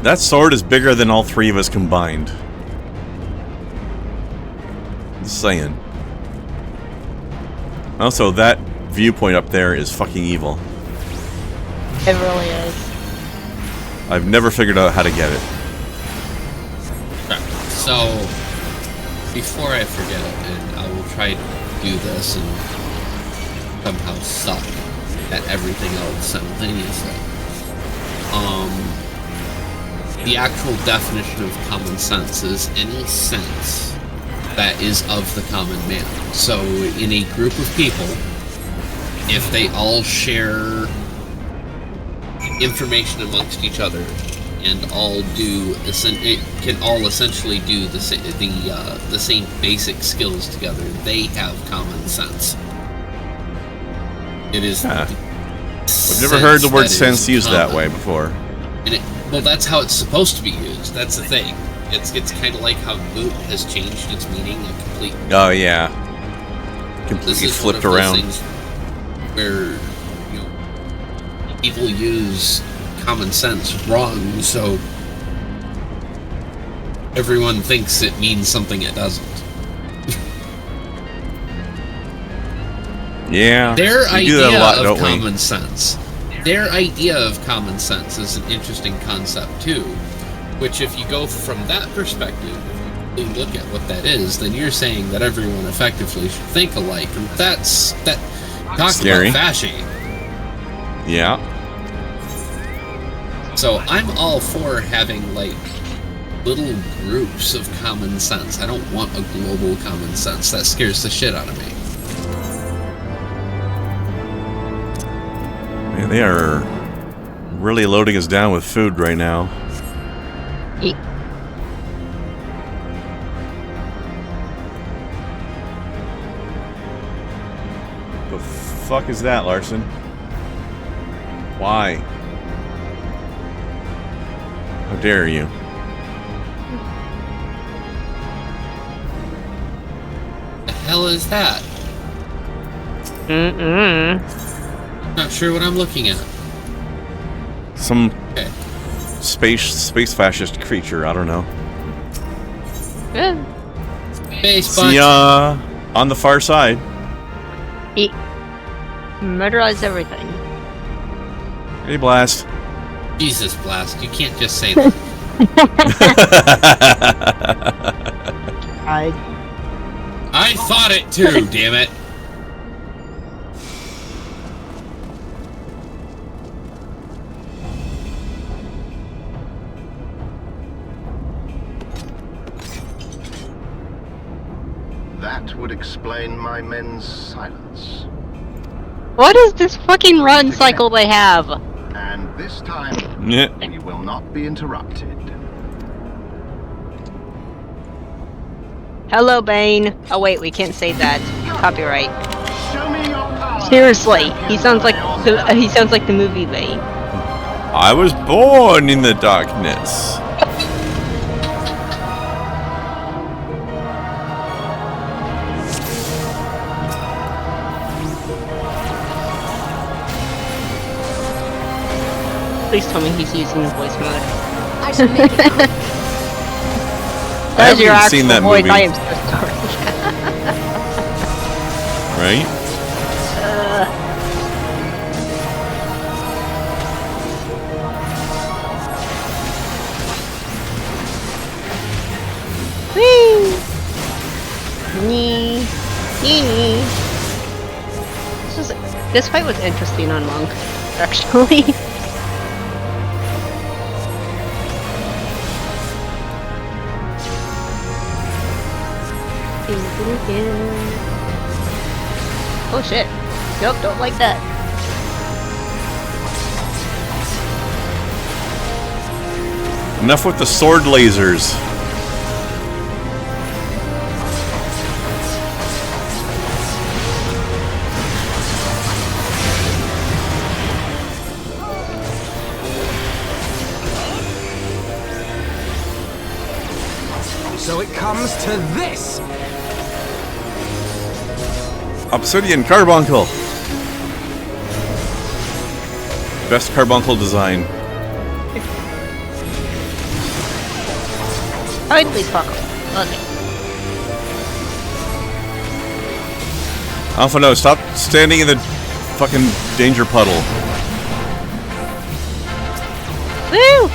That sword is bigger than all three of us combined. Just saying. Also, that viewpoint up there is fucking evil. It really is. I've never figured out how to get it. So, before I forget it, and I will try to do this and somehow suck at everything else simultaneously. The actual definition of common sense is any sense that is of the common man. So, in a group of people, if they all share information amongst each other and all do, it can all essentially do the same basic skills together, they have common sense. It is. I've never heard the word sense used that way before. And well, that's how it's supposed to be used. That's the thing. It's kind of like how boot has changed its meaning a complete. Oh yeah. Completely flipped around. Where people use common sense wrong, so everyone thinks it means something it doesn't. Yeah. Their we do that a lot, idea don't of common sense. Their idea of common sense is an interesting concept too. Which, if you go from that perspective, if you look at what that is, then you're saying that everyone effectively should think alike, and that's talk scary. about fashy. Yeah. So I'm all for having like little groups of common sense. I don't want a global common sense. That scares the shit out of me. Man, they are really loading us down with food right now. Eat. The fuck is that, Larson? Why? How dare you? The hell is that? Not sure what I'm looking at. Some Okay. space fascist creature, I don't know. Yeah. Space See bunch. ya on the far side. Eat. Murderize everything. Hey, Blast. Jesus, Blast. You can't just say that. I thought it too, damn it. That would explain my men's silence. What is this fucking run cycle they have? And this time, Yeah. we will not be interrupted. Hello, Bane. Oh wait, we can't say that. Copyright. Show me your power. Seriously, he sounds like the movie Bane. I was born in the darkness. Please tell me he's using the voice mode. I should make it quick. That is haven't your even seen actual that voice. movie. I am so sorry. Right? Whee! Nee. Nee. This fight was interesting on Monk, actually. Oh shit. Nope, don't like that. Enough with the sword lasers. So it comes to this! Obsidian carbuncle. Best carbuncle design. Holy fuck. Okay. Alpha, no, stop standing in the fucking danger puddle. Woo!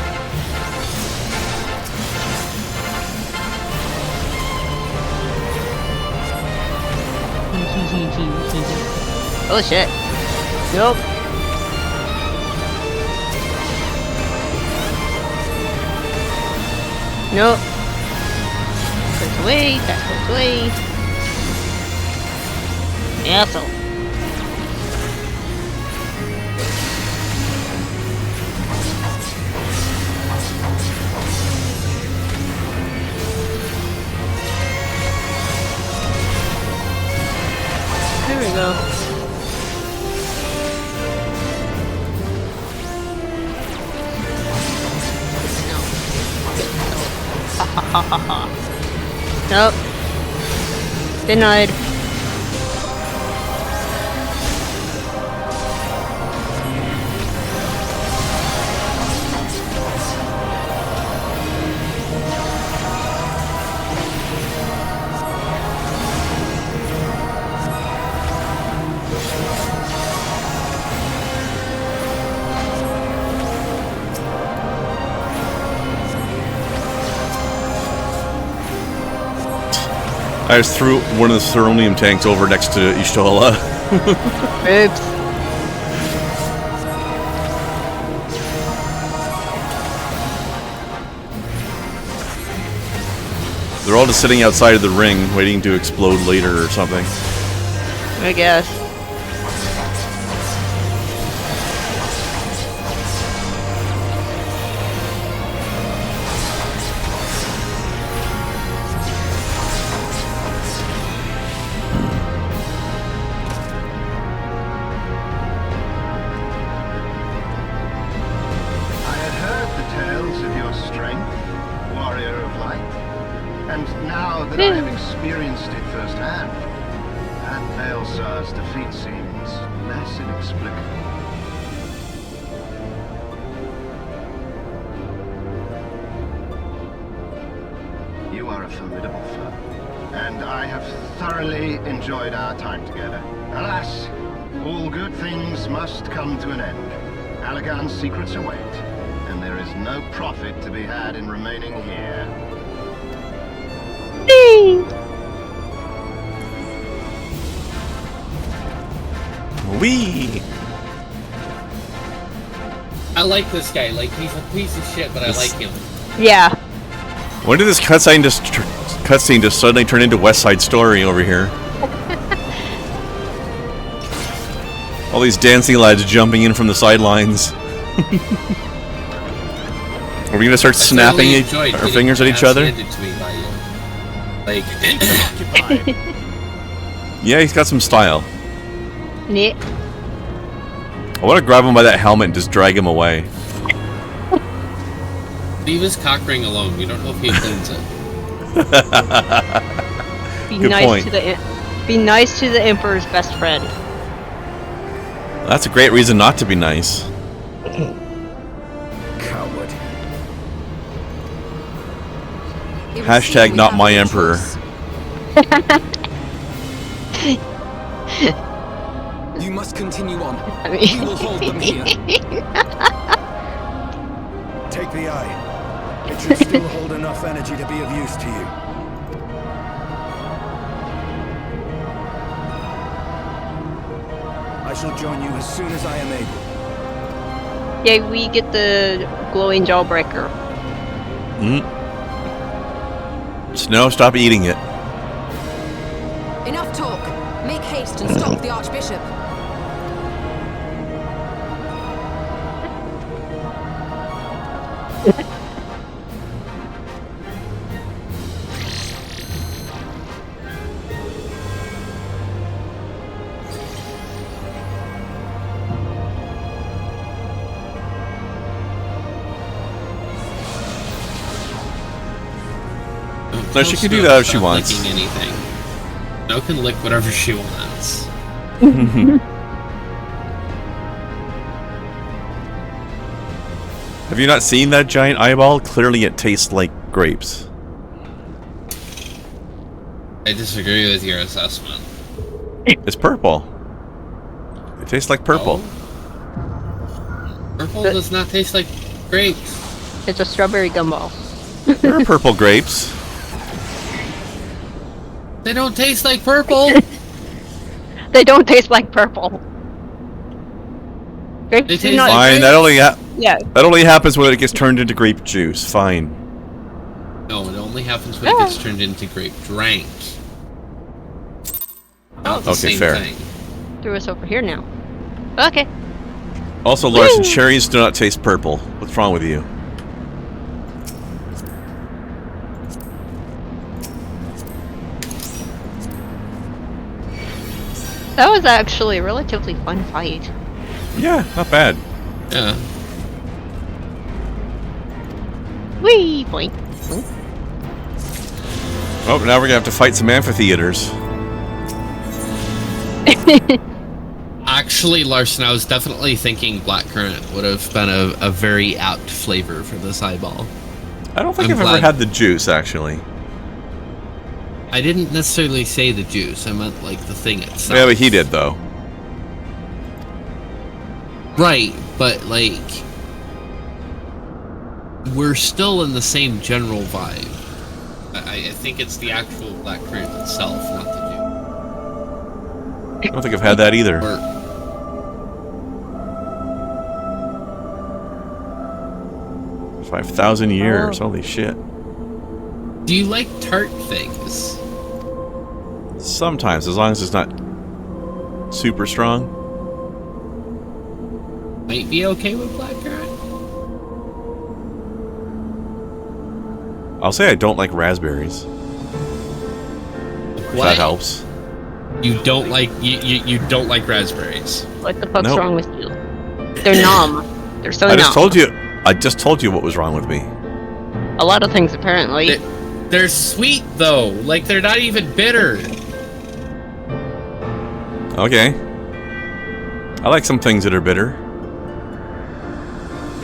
Oh shit. Nope. Nope. Goes away, that goes away. Asshole. There we go. Nope. Denied. I just threw one of the theronium tanks over next to Ishtola. Oops. They're all just sitting outside of the ring, waiting to explode later or something. I guess. I had heard the tales of your strength, warrior of light, and now that I have experienced it firsthand, that Baelsar's defeat seems less inexplicable. You are a formidable foe, and I have thoroughly enjoyed our time together. Alas, all good things must come to an end. Allagan's secrets await, and there is no profit to be had in remaining here. Wee! I like this guy. Like, he's a piece of shit, but I like him. Yeah. When did this cutscene just suddenly turn into West Side Story over here? All these dancing lads jumping in from the sidelines. Are we gonna start snapping our fingers at each other? Like, Yeah, he's got some style. Neat. I want to grab him by that helmet and just drag him away. leave his cock ring alone. We don't know if he cleans it. Be Good nice point. to the be nice to the Emperor's best friend. That's a great reason not to be nice. Coward. It would Hashtag seem we not have my no emperor. choice. You must continue on. I We mean, will hold them here. Take the eye. It should still hold enough energy to be of use to you. I shall join you as soon as I am able. yeah, we get the glowing jawbreaker. Snow, stop eating it. Enough talk. Make haste and stop the Archbishop. No, she can do that if she Stop wants. licking anything. No can lick whatever she wants. Have you not seen that giant eyeball? Clearly it tastes like grapes. I disagree with your assessment. It's purple. It tastes like purple. Oh. Purple does not taste like grapes. It's a strawberry gumball. There are purple grapes. They don't taste like purple. They don't taste like purple. Grapes They do taste not. like- Fine, Yeah. that only happens when it gets turned into grape juice. Fine. No, it only happens when it gets turned into grape drank. Not the Okay, same fair. thing. Threw us over here now. Okay. Also, Larson, Woo! cherries do not taste purple. What's wrong with you? That was actually a relatively fun fight. Yeah, not bad. Yeah. Whee! Point. Oh, now we're gonna have to fight some amphitheaters. Actually, Larson, I was definitely thinking blackcurrant would have been a very apt flavor for this eyeball. I don't think I'm I've ever glad- had the juice, actually. I didn't necessarily say the juice, I meant like the thing itself. Yeah, but he did, though. Right, but like we're still in the same general vibe. I think it's the actual blackcurrant itself, not the I don't think I've had that either. juice. Or, 5,000 years. Holy shit. do you like tart things? Sometimes, as long as it's not super strong. Might be okay with blackcurrant? I'll say I don't like raspberries. If What? that helps. You don't like you don't like raspberries. What the fuck's Nope. wrong with you? They're numb. They're so I numb. just told you what was wrong with me. A lot of things, apparently. They're sweet though. Like they're not even bitter. Okay. I like some things that are bitter.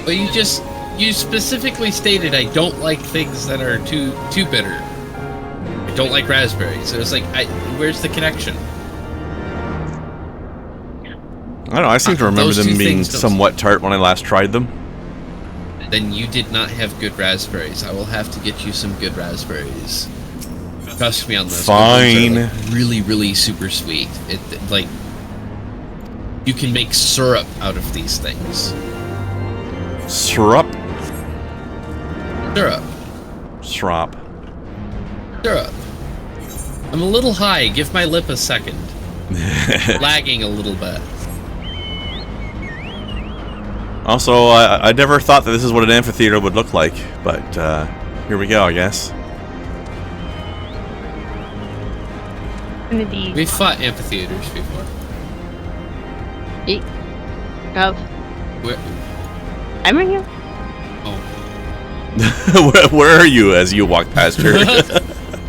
But you specifically stated I don't like things that are too bitter. I don't like raspberries. So it's like where's the connection? I don't know, I seem to remember Those them two being things don't- somewhat tart when I last tried them. Then you did not have good raspberries. I will have to get you some good raspberries. Trust me on this. Fine. They're, like, really, really super sweet. It like you can make syrup out of these things. Syrup? Syrup. Shrop. Syrup. I'm a little high. Give my lip a second. Lagging a little bit. Also, I never thought that this is what an amphitheater would look like, but here we go, I guess. Indeed. We've fought amphitheaters before. I'm in here. Oh. Where are you as you walk past her?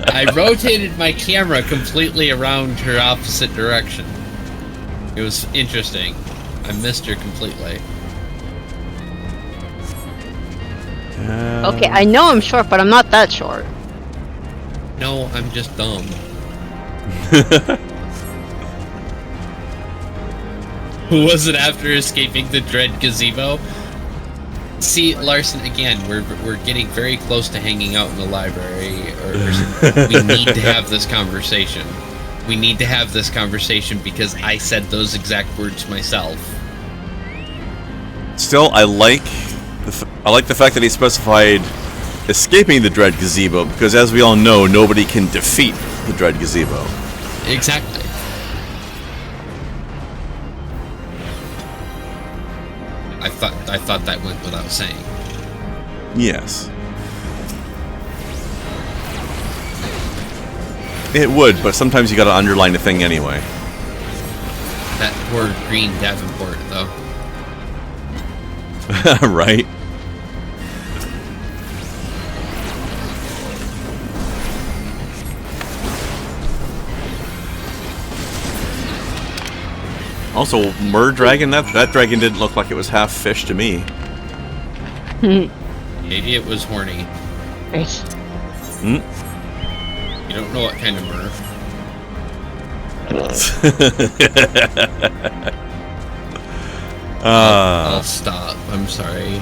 I rotated my camera completely around her opposite direction. It was interesting. I missed her completely. Okay, I know I'm short, but I'm not that short. No, I'm just dumb. Was it after escaping the dread gazebo? See, Larson, again, we're getting very close to hanging out in the library, or we need to have this conversation. We need to have this conversation because I said those exact words myself. Still, I like the fact that he specified escaping the dread gazebo, because as we all know, nobody can defeat the dread gazebo. Exactly. I thought that went without saying. Yes. It would, but sometimes you gotta underline the thing anyway. That poor green Davenport, though. Right? Also, Mer-Dragon, that dragon didn't look like it was half fish to me. Maybe it was horny. Nice. You don't know what kind of mer. I'll stop. I'm sorry.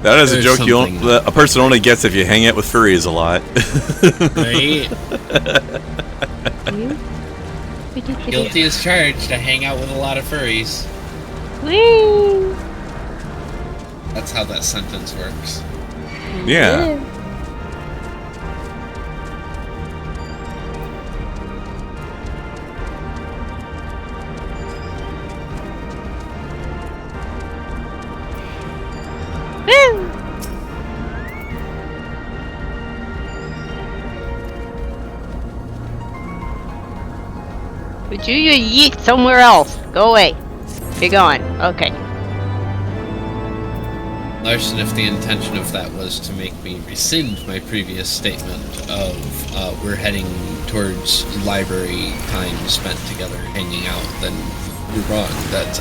That is a There's joke something- a person only gets if you hang out with furries a lot. Right? Guilty as charged. I hang out with a lot of furries. Whee! That's how that sentence works. Yeah. Woo! Would you yeet somewhere else? Go away. You're going. Okay. Larson, if the intention of that was to make me rescind my previous statement of we're heading towards library time spent together hanging out, then you're wrong. That's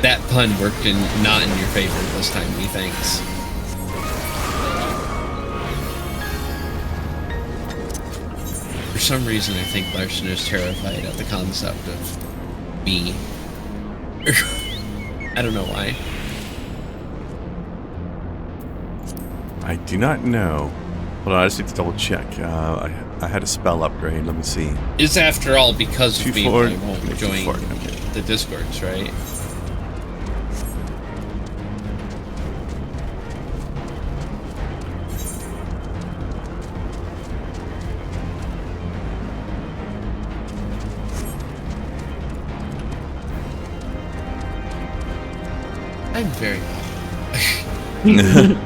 that pun worked not in your favor this time, methinks. For some reason, I think Larson is terrified at the concept of me. I don't know why. I do not know. Hold on, I just need to double check. I had a spell upgrade. Let me see. It's after all because of me 2-4, I won't make join 2-4, okay. the Discords, right? I'm very happy.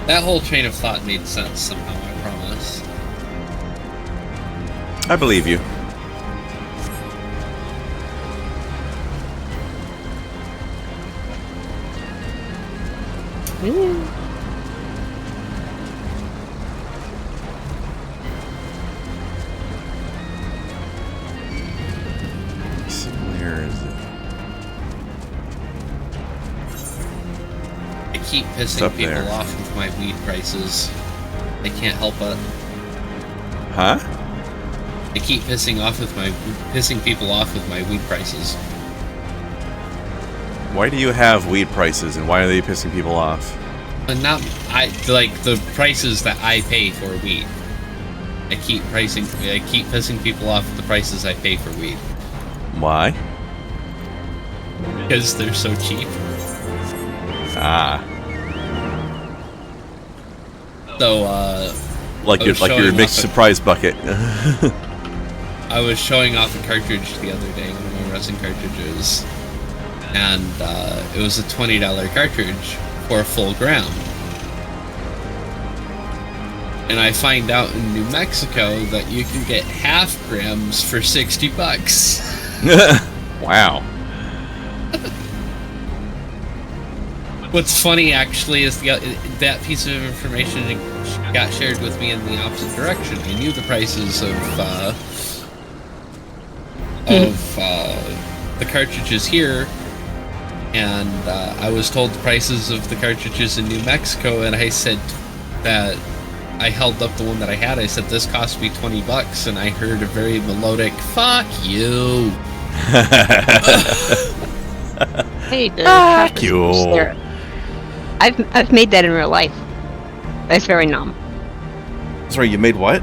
That whole train of thought made sense somehow, I promise. I believe you. So where is it? I keep up pissing people there? off with my weed prices. I can't help it. Huh? I keep pissing people off with my weed prices. Why do you have weed prices, and why are they pissing people off? And not like the prices that I pay for weed. I keep pissing people off with the prices I pay for weed. Why? Because they're so cheap. Ah, So, like I your was showing mixed off surprise bucket. I was showing off a cartridge the other day, one of my resin cartridges, and it was a $20 cartridge for a full gram. And I find out in New Mexico that you can get half grams for $60. Wow. What's funny, actually, is that piece of information got shared with me in the opposite direction. I knew the prices of the cartridges here, and I was told the prices of the cartridges in New Mexico, and I said that I held up the one that I had. I said, this cost me $20, and I heard a very melodic, "Fuck you." Hey, the Fuck trapper's you. fish there. I've made that in real life. That's very numb. Sorry, you made what?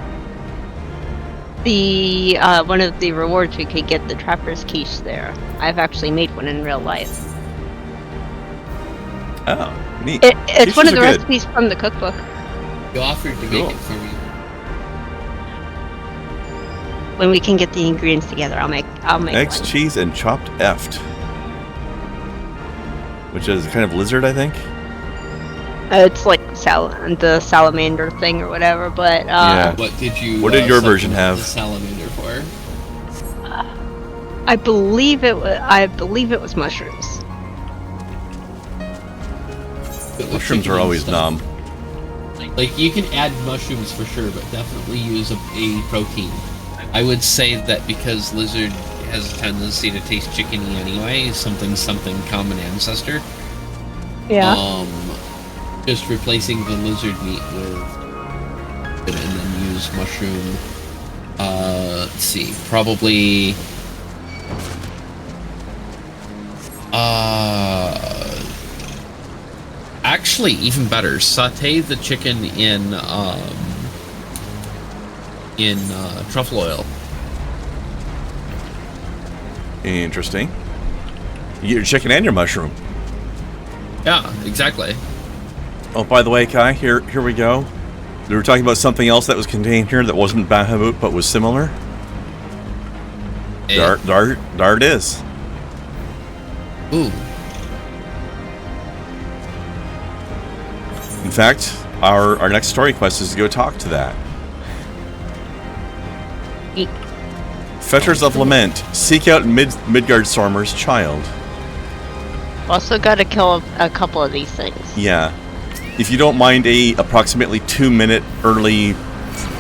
The one of the rewards we could get, the trapper's quiche there. I've actually made one in real life. Oh, neat. It's one of Quiches the are good. recipes from the cookbook. You offered to Cool. make it for me. When we can get the ingredients together, I'll make Eggs, one. cheese, and chopped eft. Which is kind of lizard, I think. It's like the salamander thing or whatever, but Yeah. What did you? What did your version supplement have? the salamander for? I believe it was mushrooms. It was Mushrooms chicken are always and stuff. numb. Like, you can add mushrooms for sure, but definitely use a protein. I would say that because lizard has a tendency to taste chickeny anyway, something common ancestor. Yeah. Just replacing the lizard meat with it and then use mushroom. Let's see, probably. Actually, even better. Saute the chicken in truffle oil. Interesting. You get your chicken and your mushroom. Yeah, exactly. Oh, by the way, Kai, here we go. We were talking about something else that was contained here that wasn't Bahamut but was similar. There it is. Ooh. In fact, our next story quest is to go talk to that. Fetters of Lament. Seek out Midgard Stormer's child. Also got to kill a couple of these things. Yeah. If you don't mind a approximately 2-minute early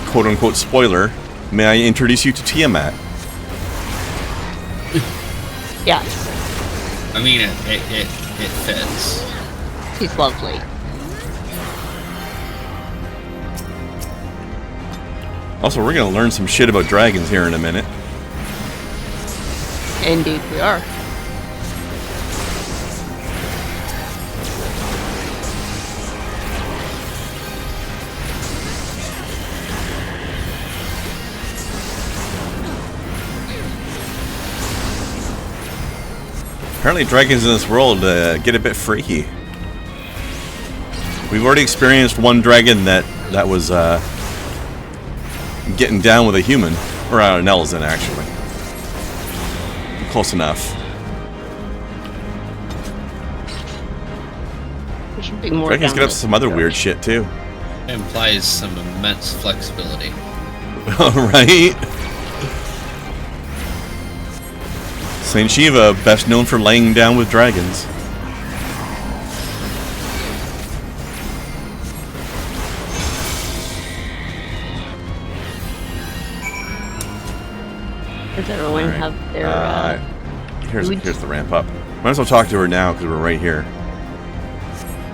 quote-unquote spoiler, may I introduce you to Tiamat? Yes. I mean, it fits. She's lovely. Also, we're going to learn some shit about dragons here in a minute. Indeed, we are. Apparently dragons in this world get a bit freaky. We've already experienced one dragon that was getting down with a human. Or an Elzen, actually. Close enough. There should be more. Dragons get up to some other weird shit, too. It implies some immense flexibility. Right? Saint Shiva, best known for laying down with dragons. Does everyone have their Here's the ramp up. Might as well talk to her now because we're right here.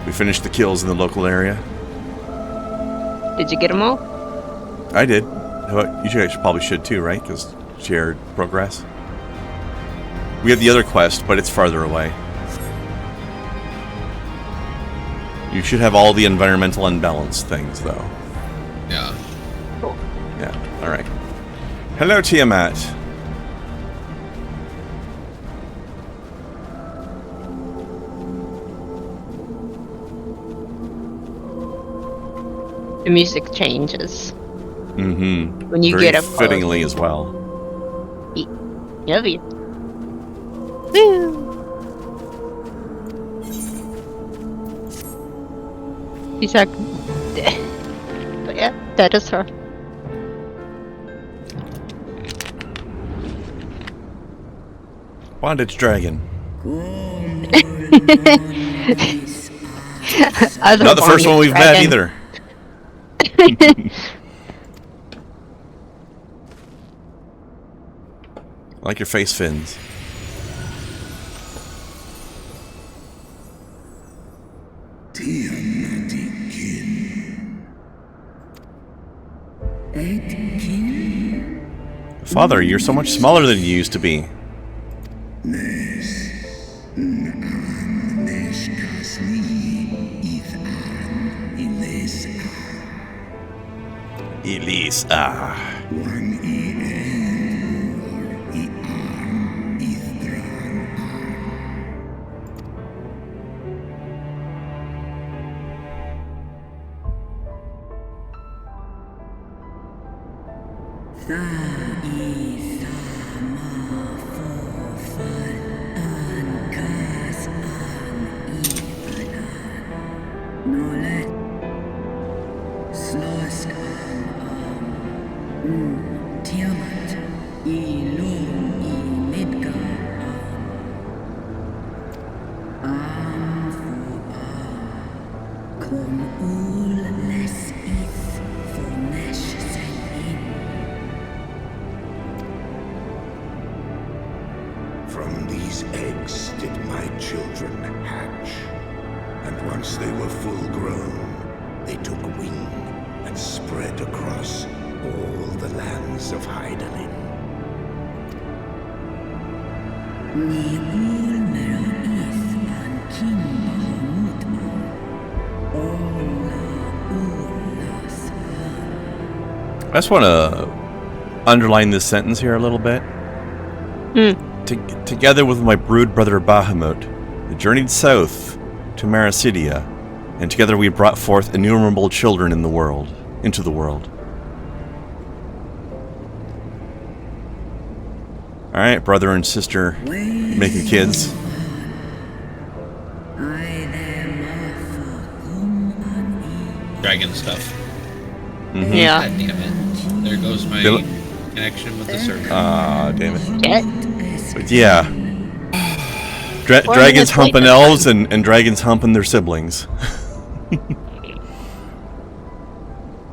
We finished the kills in the local area. Did you get them all? I did. How about, you guys probably should too, right? Because shared progress. We have the other quest, but it's farther away. You should have all the environmental unbalanced things, though. Yeah. Cool. Yeah, alright. Hello, Tiamat. The music changes. Mm-hmm. When you Very get up close. fittingly as well. Heavy. Woo! She's like, but yeah, that is her. Bondage dragon. Not the first one we've met either. I like your face fins. Father, you're so much smaller than you used to be. Elisa. From these eggs did my children hatch. And once they were full grown, they took wing and spread across all the lands of Hydaelyn. I just want to underline this sentence here a little bit. Together with my brood brother Bahamut, we journeyed south to Marasidia, and together we brought forth innumerable children into the world. Alright, brother and sister making kids. Dragon stuff. Mm-hmm. Yeah. God damn it. There goes my connection with the server. Ah, damn it. Get? But yeah. Dragons humping elves and dragons humping their siblings.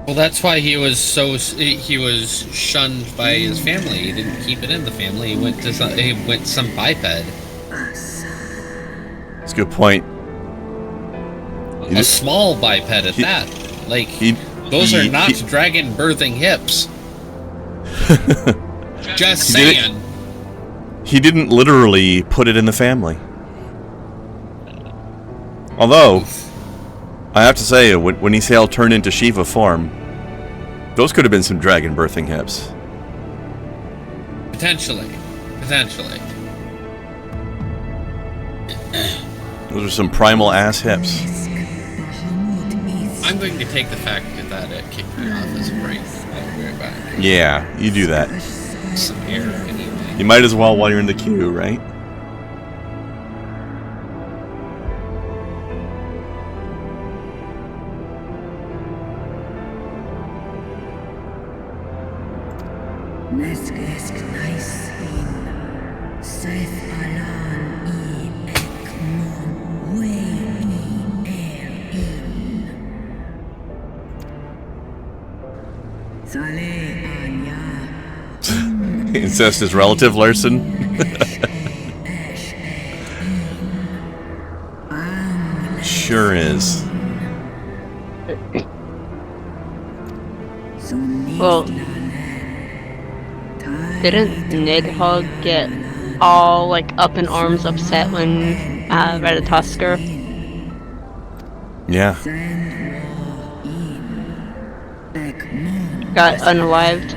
Well, that's why he was shunned by his family. He didn't keep it in the family. He went some biped. That's a good point. A small biped at that. Like, those are not dragon birthing hips. Just saying. He didn't literally put it in the family. Although, I have to say, when he sailed turned into Shiva form, those could have been some dragon birthing hips. Potentially. Those are some primal ass hips. I'm going to take the fact that it kicked me off as a break. I'll be right back. Yeah, you do that. Some air anyway. You might as well while you're in the queue, right? Incest is relative, Larson. Sure is. Well, didn't Nidhogg get all like up in arms upset when Ratatoskr got unalived?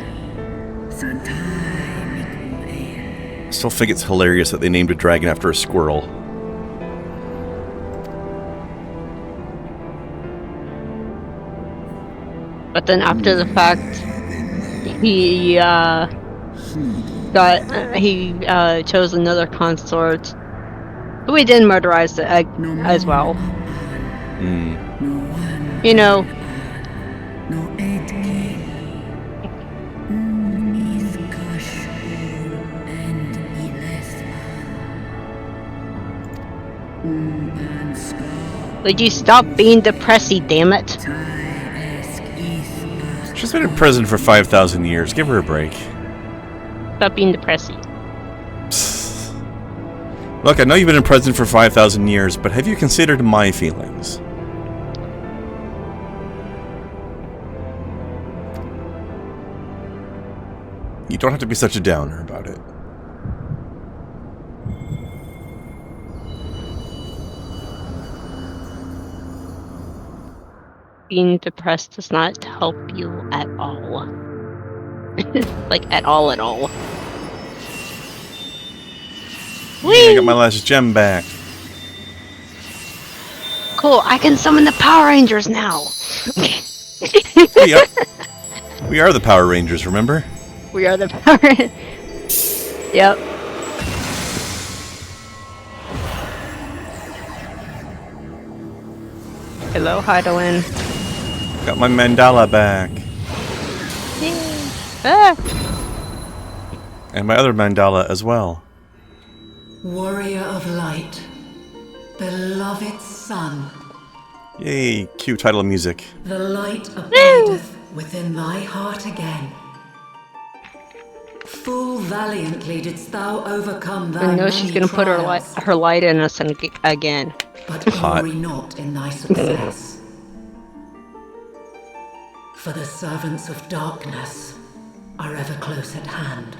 I still think it's hilarious that they named a dragon after a squirrel. But then after the fact, he chose another consort who he did murderize as well. You know. Would you stop being depressy, damn it? She's been in prison for 5,000 years. Give her a break. Stop being depressy. Look, I know you've been in prison for 5,000 years, but have you considered my feelings? You don't have to be such a downer about it. Being depressed does not help you at all. Like, at all. Whee! I got my last gem back. Cool, I can summon the Power Rangers now! We are the Power Rangers, remember? We are the Power Rangers. Yep. Hello, Hydaelyn. Got my mandala back. Ah. And my other mandala as well. Warrior of light, beloved son. Yay, cue title music. The light abideth within thy heart again. Full valiantly didst thou overcome thy I know she's gonna put her light in us again. But glory not in thy success. For the servants of darkness are ever close at hand.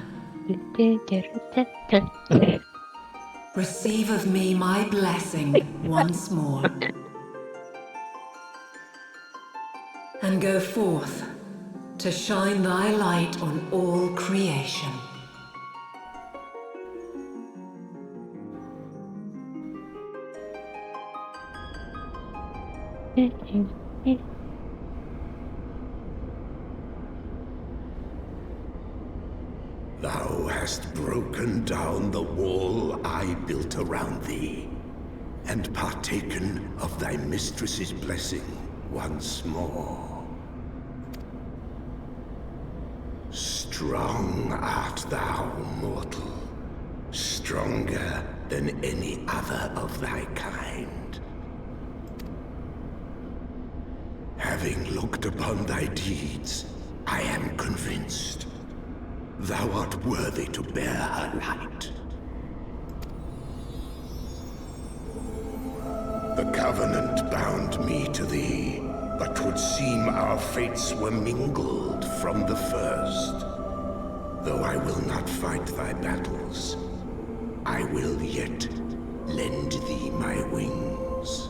Receive of me my blessing once more. And go forth to shine thy light on all creation. Thou hast broken down the wall I built around thee, and partaken of thy mistress's blessing once more. Strong art thou, mortal, stronger than any other of thy kind. Having looked upon thy deeds, I am convinced thou art worthy to bear her light. The Covenant bound me to thee, but 'twould seem our fates were mingled from the first. Though I will not fight thy battles, I will yet lend thee my wings.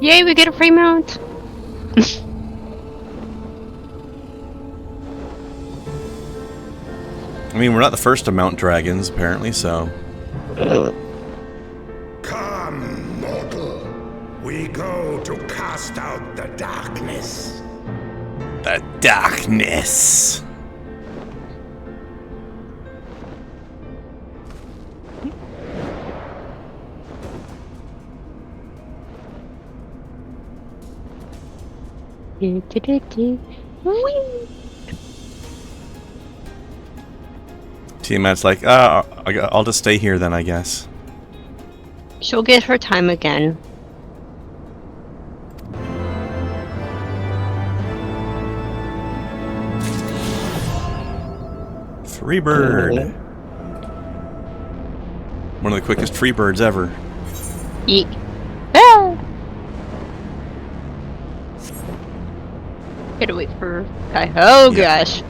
Yay, we get a free mount! I mean, we're not the first to mount dragons, apparently, so... Come, mortal. We go to cast out the darkness. The darkness! Tiamat's like, I'll just stay here then, I guess. She'll get her time again. Free bird. One of the quickest free birds ever. Eek. Ah! Gotta wait for... Oh gosh.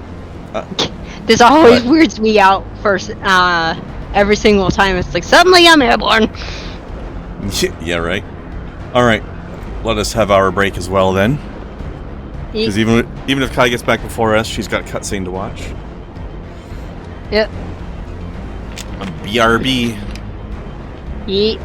This always weirds me out first, every single time. It's like, suddenly I'm airborne. Yeah, right. Alright. Let us have our break as well then. Because even if Kai gets back before us, she's got a cutscene to watch. Yep. A BRB. Yeet.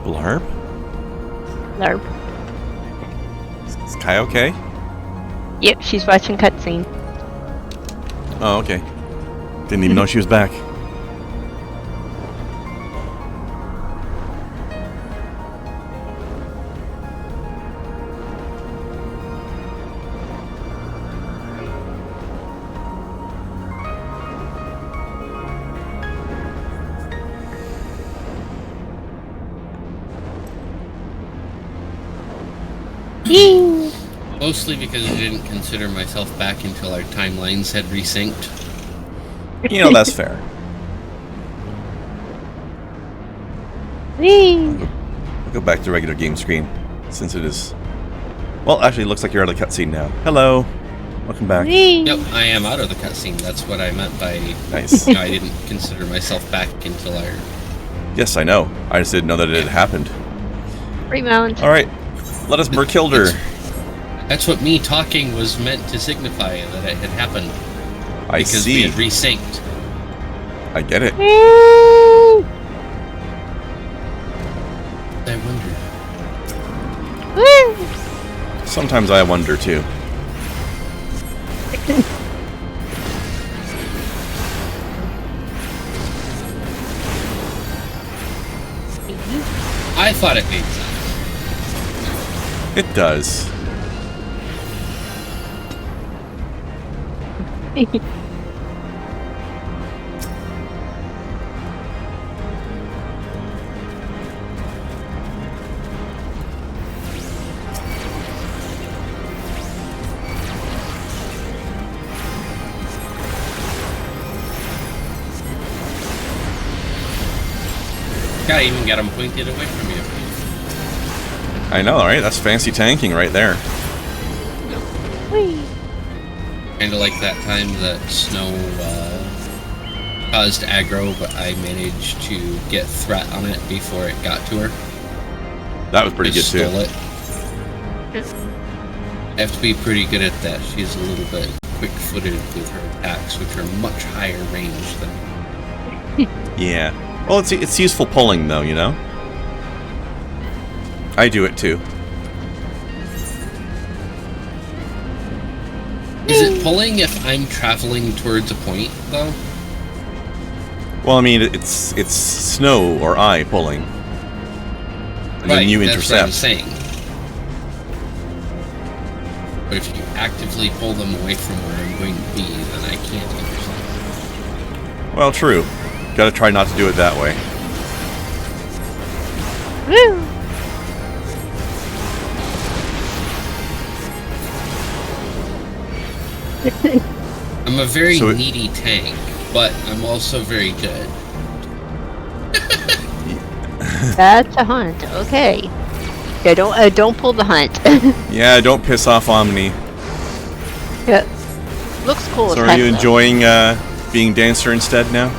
Blarb? Larb. Is Kai okay? Yep, she's watching cutscene. Oh, okay. Didn't even know she was back. Mostly because I didn't consider myself back until our timelines had resynced. You know, that's fair. Whee! I'll go back to regular game screen, since it is... Well, actually, it looks like you're out of the cutscene now. Hello. Welcome back. Whee! Yep, I am out of the cutscene. That's what I meant by... Nice. You know, I didn't consider myself back until our... Yes, I know. I just didn't know that it had happened. Remount. Alright. Let us Merkilder. That's what me talking was meant to signify, that it had happened. I Because see. we had resynced. I get it. Woo! I wonder. Woo! Sometimes I wonder, too. I thought it made sense. It does. Gotta even get them pointed away from you. I know, right? That's fancy tanking right there. Whee! Kinda like that time that Snow caused aggro, but I managed to get threat on it before it got to her. That was pretty good, too. Stole it. I have to be pretty good at that. She's a little bit quick-footed with her attacks, which are much higher range than... Yeah. Well, it's useful pulling, though, you know? I do it, too. Is it pulling if I'm traveling towards a point, though? Well, I mean, it's Snow or I pulling. And then you that's what I'm intercept. saying. But if you actively pull them away from where I'm going to be, then I can't intercept. Well, true. Gotta try not to do it that way. Woo! I'm a very needy tank, but I'm also very good. That's a hunt. Okay. Yeah, don't pull the hunt. Yeah, don't piss off Omni. Yeah. Looks cool. So as are heck, you though. enjoying being Dancer instead now?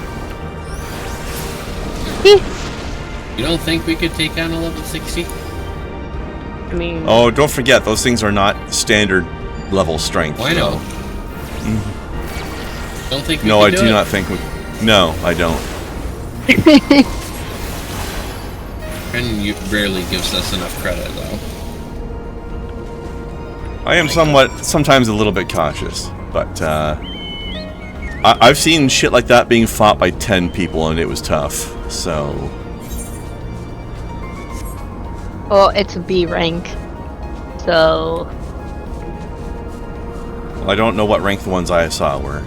You don't think we could take on a level 60? I mean... Oh, don't forget, those things are not standard level strength. Why no? Don't think we No, could I do do it? not think we... No, I don't. And rarely gives us enough credit, though. I am sometimes a little bit cautious, but I've seen shit like that being fought by 10 people and it was tough, so... Well, it's a B rank. So... Well, I don't know what rank the ones I saw were.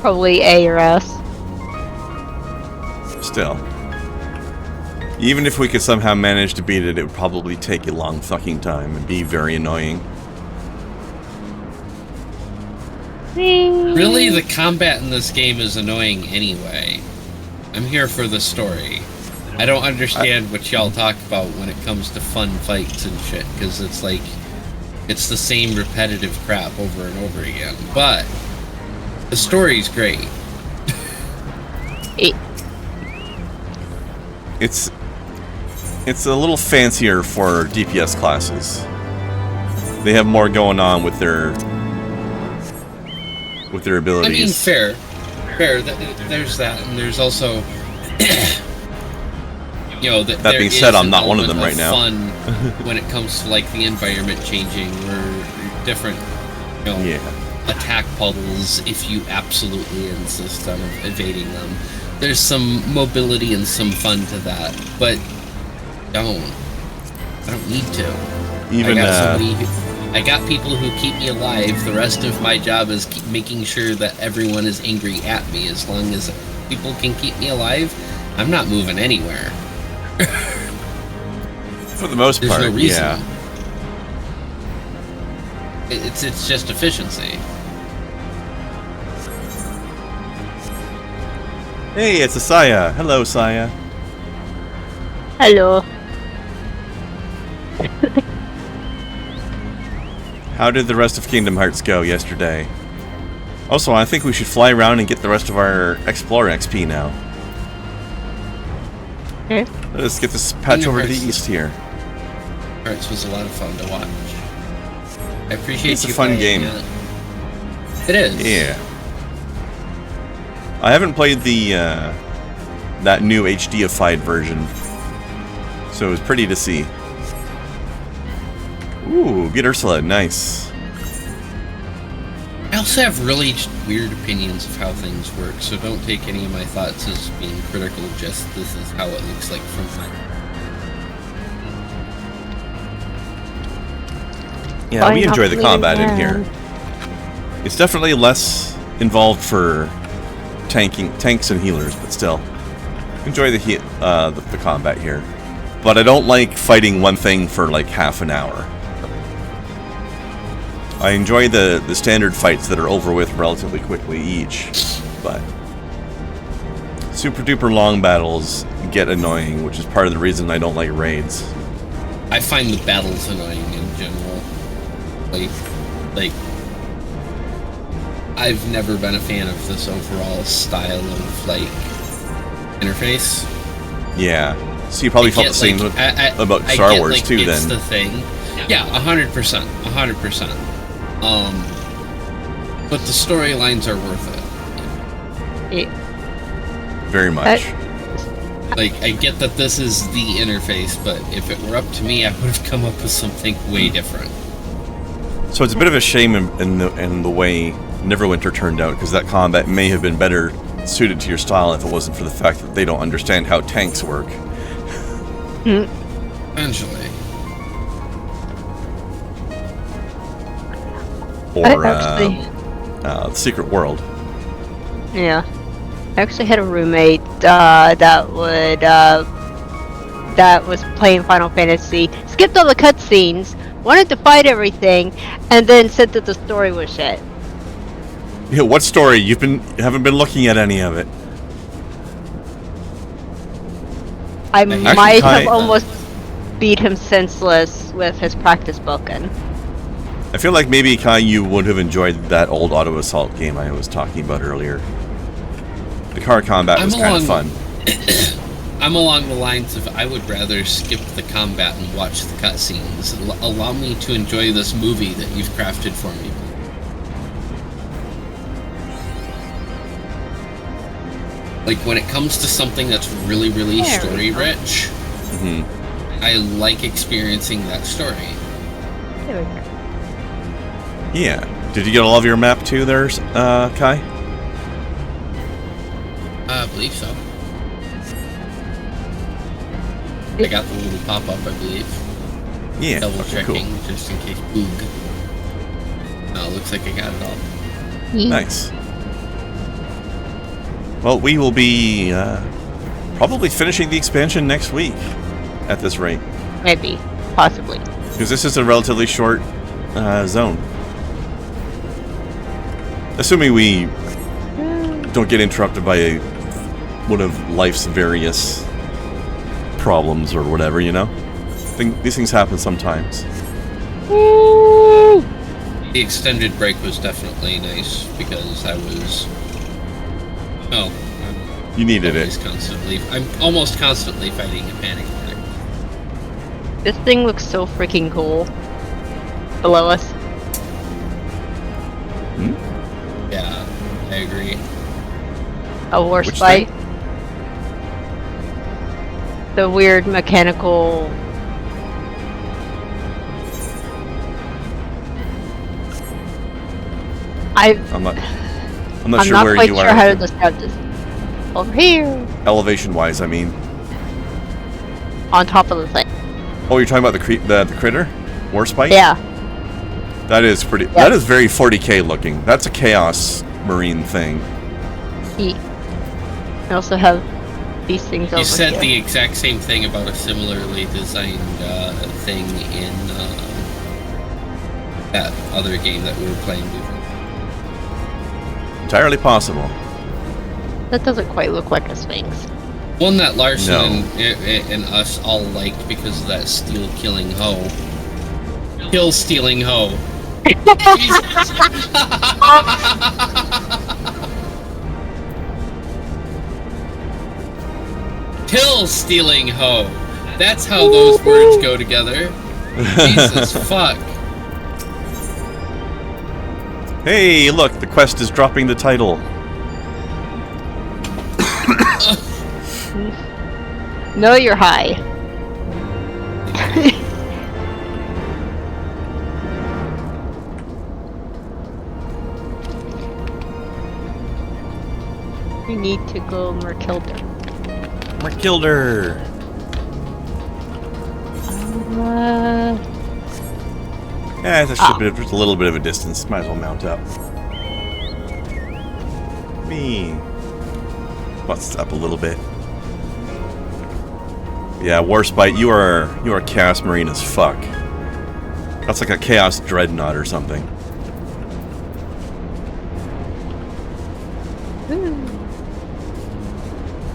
Probably A or S. Still. Even if we could somehow manage to beat it, it would probably take a long fucking time and be very annoying. Really, the combat in this game is annoying anyway. I'm here for the story. I don't understand what y'all talk about when it comes to fun fights and shit, because it's like, it's the same repetitive crap over and over again. But the story's great. It's a little fancier for DPS classes. They have more going on with their abilities. I mean, fair. There's that, and there's also, you know, that being said, I'm not one of them right now. Fun when it comes to like the environment changing or different, you know, attack puddles. If you absolutely insist on evading them, there's some mobility and some fun to that, but I don't need to. Even I got people who keep me alive. The rest of my job is making sure that everyone is angry at me. As long as people can keep me alive, I'm not moving anywhere. For the most part, no reason. yeah. It's just efficiency. Hey, it's Asaya. Hello, Saya. Hello. How did the rest of Kingdom Hearts go yesterday? Also, I think we should fly around and get the rest of our Explorer XP now. Okay. Let's get this patch over to the east here. Hearts was a lot of fun to watch. I appreciate It's you a fun playing game. It is. Yeah. I haven't played the that new HDified version, so it was pretty to see. Ooh, get Ursula, nice. I also have really weird opinions of how things work, so don't take any of my thoughts as being critical, just this is how it looks like from my... Yeah, we enjoy the combat in here. It's definitely less involved for tanks and healers, but still. Enjoy the combat here. But I don't like fighting one thing for like half an hour. I enjoy the standard fights that are over with relatively quickly each, but super duper long battles get annoying, which is part of the reason I don't like raids. I find the battles annoying in general. Like I've never been a fan of this overall style of like interface. Yeah, so you probably felt the same about Star Wars like, too. It's then the thing. Yeah, 100%, 100%. But the storylines are worth it. Very much. Like, I get that this is the interface, but if it were up to me, I would have come up with something way different. So it's a bit of a shame in the way Neverwinter turned out, because that combat may have been better suited to your style if it wasn't for the fact that they don't understand how tanks work. Eventually. Or Secret World. Yeah. I actually had a roommate that was playing Final Fantasy, skipped all the cutscenes, wanted to fight everything, and then said that the story was shit. Yeah, what story? You haven't been looking at any of it. I might have almost beat him senseless with his practice book in. I feel like maybe, Kai, you would have enjoyed that old Auto Assault game I was talking about earlier. The car combat was kind of fun. I'm along the lines of I would rather skip the combat and watch the cutscenes. Allow me to enjoy this movie that you've crafted for me. Like, when it comes to something that's really, really story-rich, I like experiencing that story. There we go. Yeah. Did you get all of your map too there, Kai? I believe so. I got the little pop-up, I believe. Yeah. Double checking, cool. just in case. Boog. No, it looks like I got it all. Nice. Well, we will be probably finishing the expansion next week at this rate. Maybe. Possibly. Because this is a relatively short zone. Assuming we don't get interrupted by one of life's various problems or whatever, you know? These things happen sometimes. Woo! The extended break was definitely nice because I was... Oh. You needed it. I'm almost constantly fighting a panic attack. This thing looks so freaking cool. Below us. Yeah, I agree. A horse fight. The weird mechanical... I'm not sure where you are. I'm not quite sure how to describe this. Over here. Elevation-wise, I mean. On top of the thing. Oh, you're talking about the critter? Warspite? Yeah. That is pretty... Yes. That is very 40k looking. That's a Chaos Marine thing. I also have these things over here. You said the exact same thing about a similarly designed thing in that other game that we were playing before. Entirely possible. That doesn't quite look like a Sphinx. One that Larson No. and us all liked because of that steel-killing hoe. Kill-stealing hoe. Kill-stealing hoe. That's how those words go together. Jesus fuck. Hey, look, the quest is dropping the title. No, you're high. We need to go Merkilder. Merkilder. Yeah, that should be just a little bit of a distance. Might as well mount up. Me. Bust up a little bit. Yeah, Warspite, you are Chaos Marine as fuck. That's like a Chaos Dreadnought or something.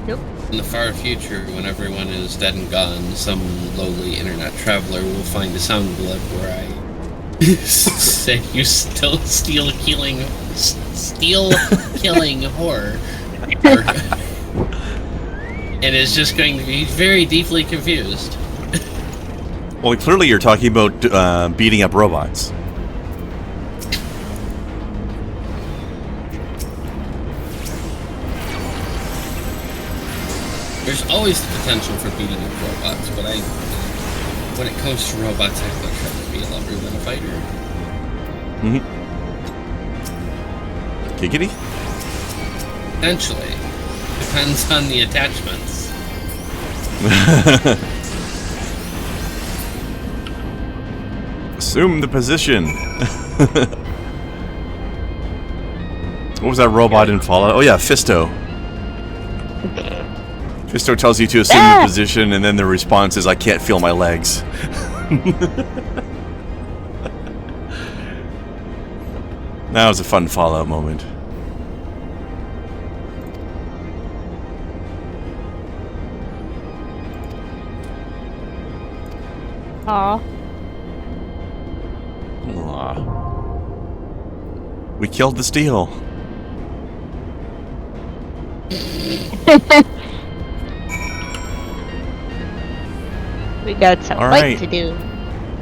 Nope. In the far future, when everyone is dead and gone, some lowly internet traveler will find a sound clip where I say you still steal killing horror. And is just going to be very deeply confused. Well, clearly you're talking about beating up robots. There's always the potential for beating up robots, but when it comes to robots, I think I'd rather be a lover than a fighter. Giggity? Potentially. Depends on the attachments. Assume the position. What was that robot in Fallout? Oh yeah, Fisto. Fisto tells you to assume the position, and then the response is, I can't feel my legs. That was a fun Fallout moment. Aw. Aw. We killed the steel. We got some All work right. to do.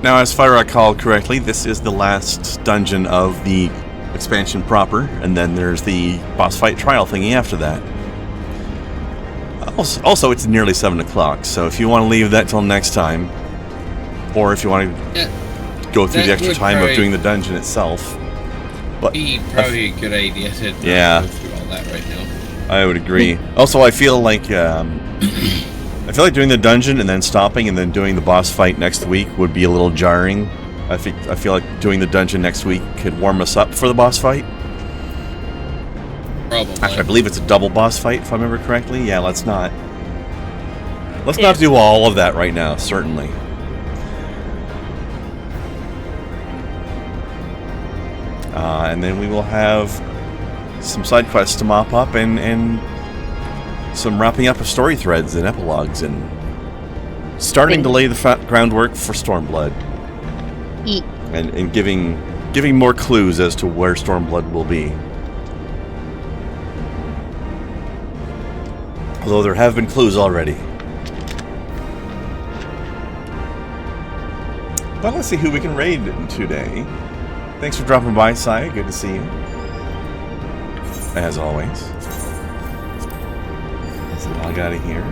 Now, as if I recall correctly, this is the last dungeon of the expansion proper, and then there's the boss fight trial thingy after that. Also, it's nearly 7 o'clock, so if you want to leave that till next time, or if you want to go through the extra time of doing the dungeon itself. But Be probably a good idea to not go through all that right now. I would agree. Also, I feel like doing the dungeon and then stopping and then doing the boss fight next week would be a little jarring. I feel like doing the dungeon next week could warm us up for the boss fight. Probably. Actually, I believe it's a double boss fight, if I remember correctly. Yeah, let's not do all of that right now, certainly. And then we will have some side quests to mop up and some wrapping up of story threads and epilogues and starting to lay the groundwork for Stormblood. And giving more clues as to where Stormblood will be. Although there have been clues already. Well, let's see who we can raid today. Thanks for dropping by, Sai. Good to see you. As always. Let's log out of here.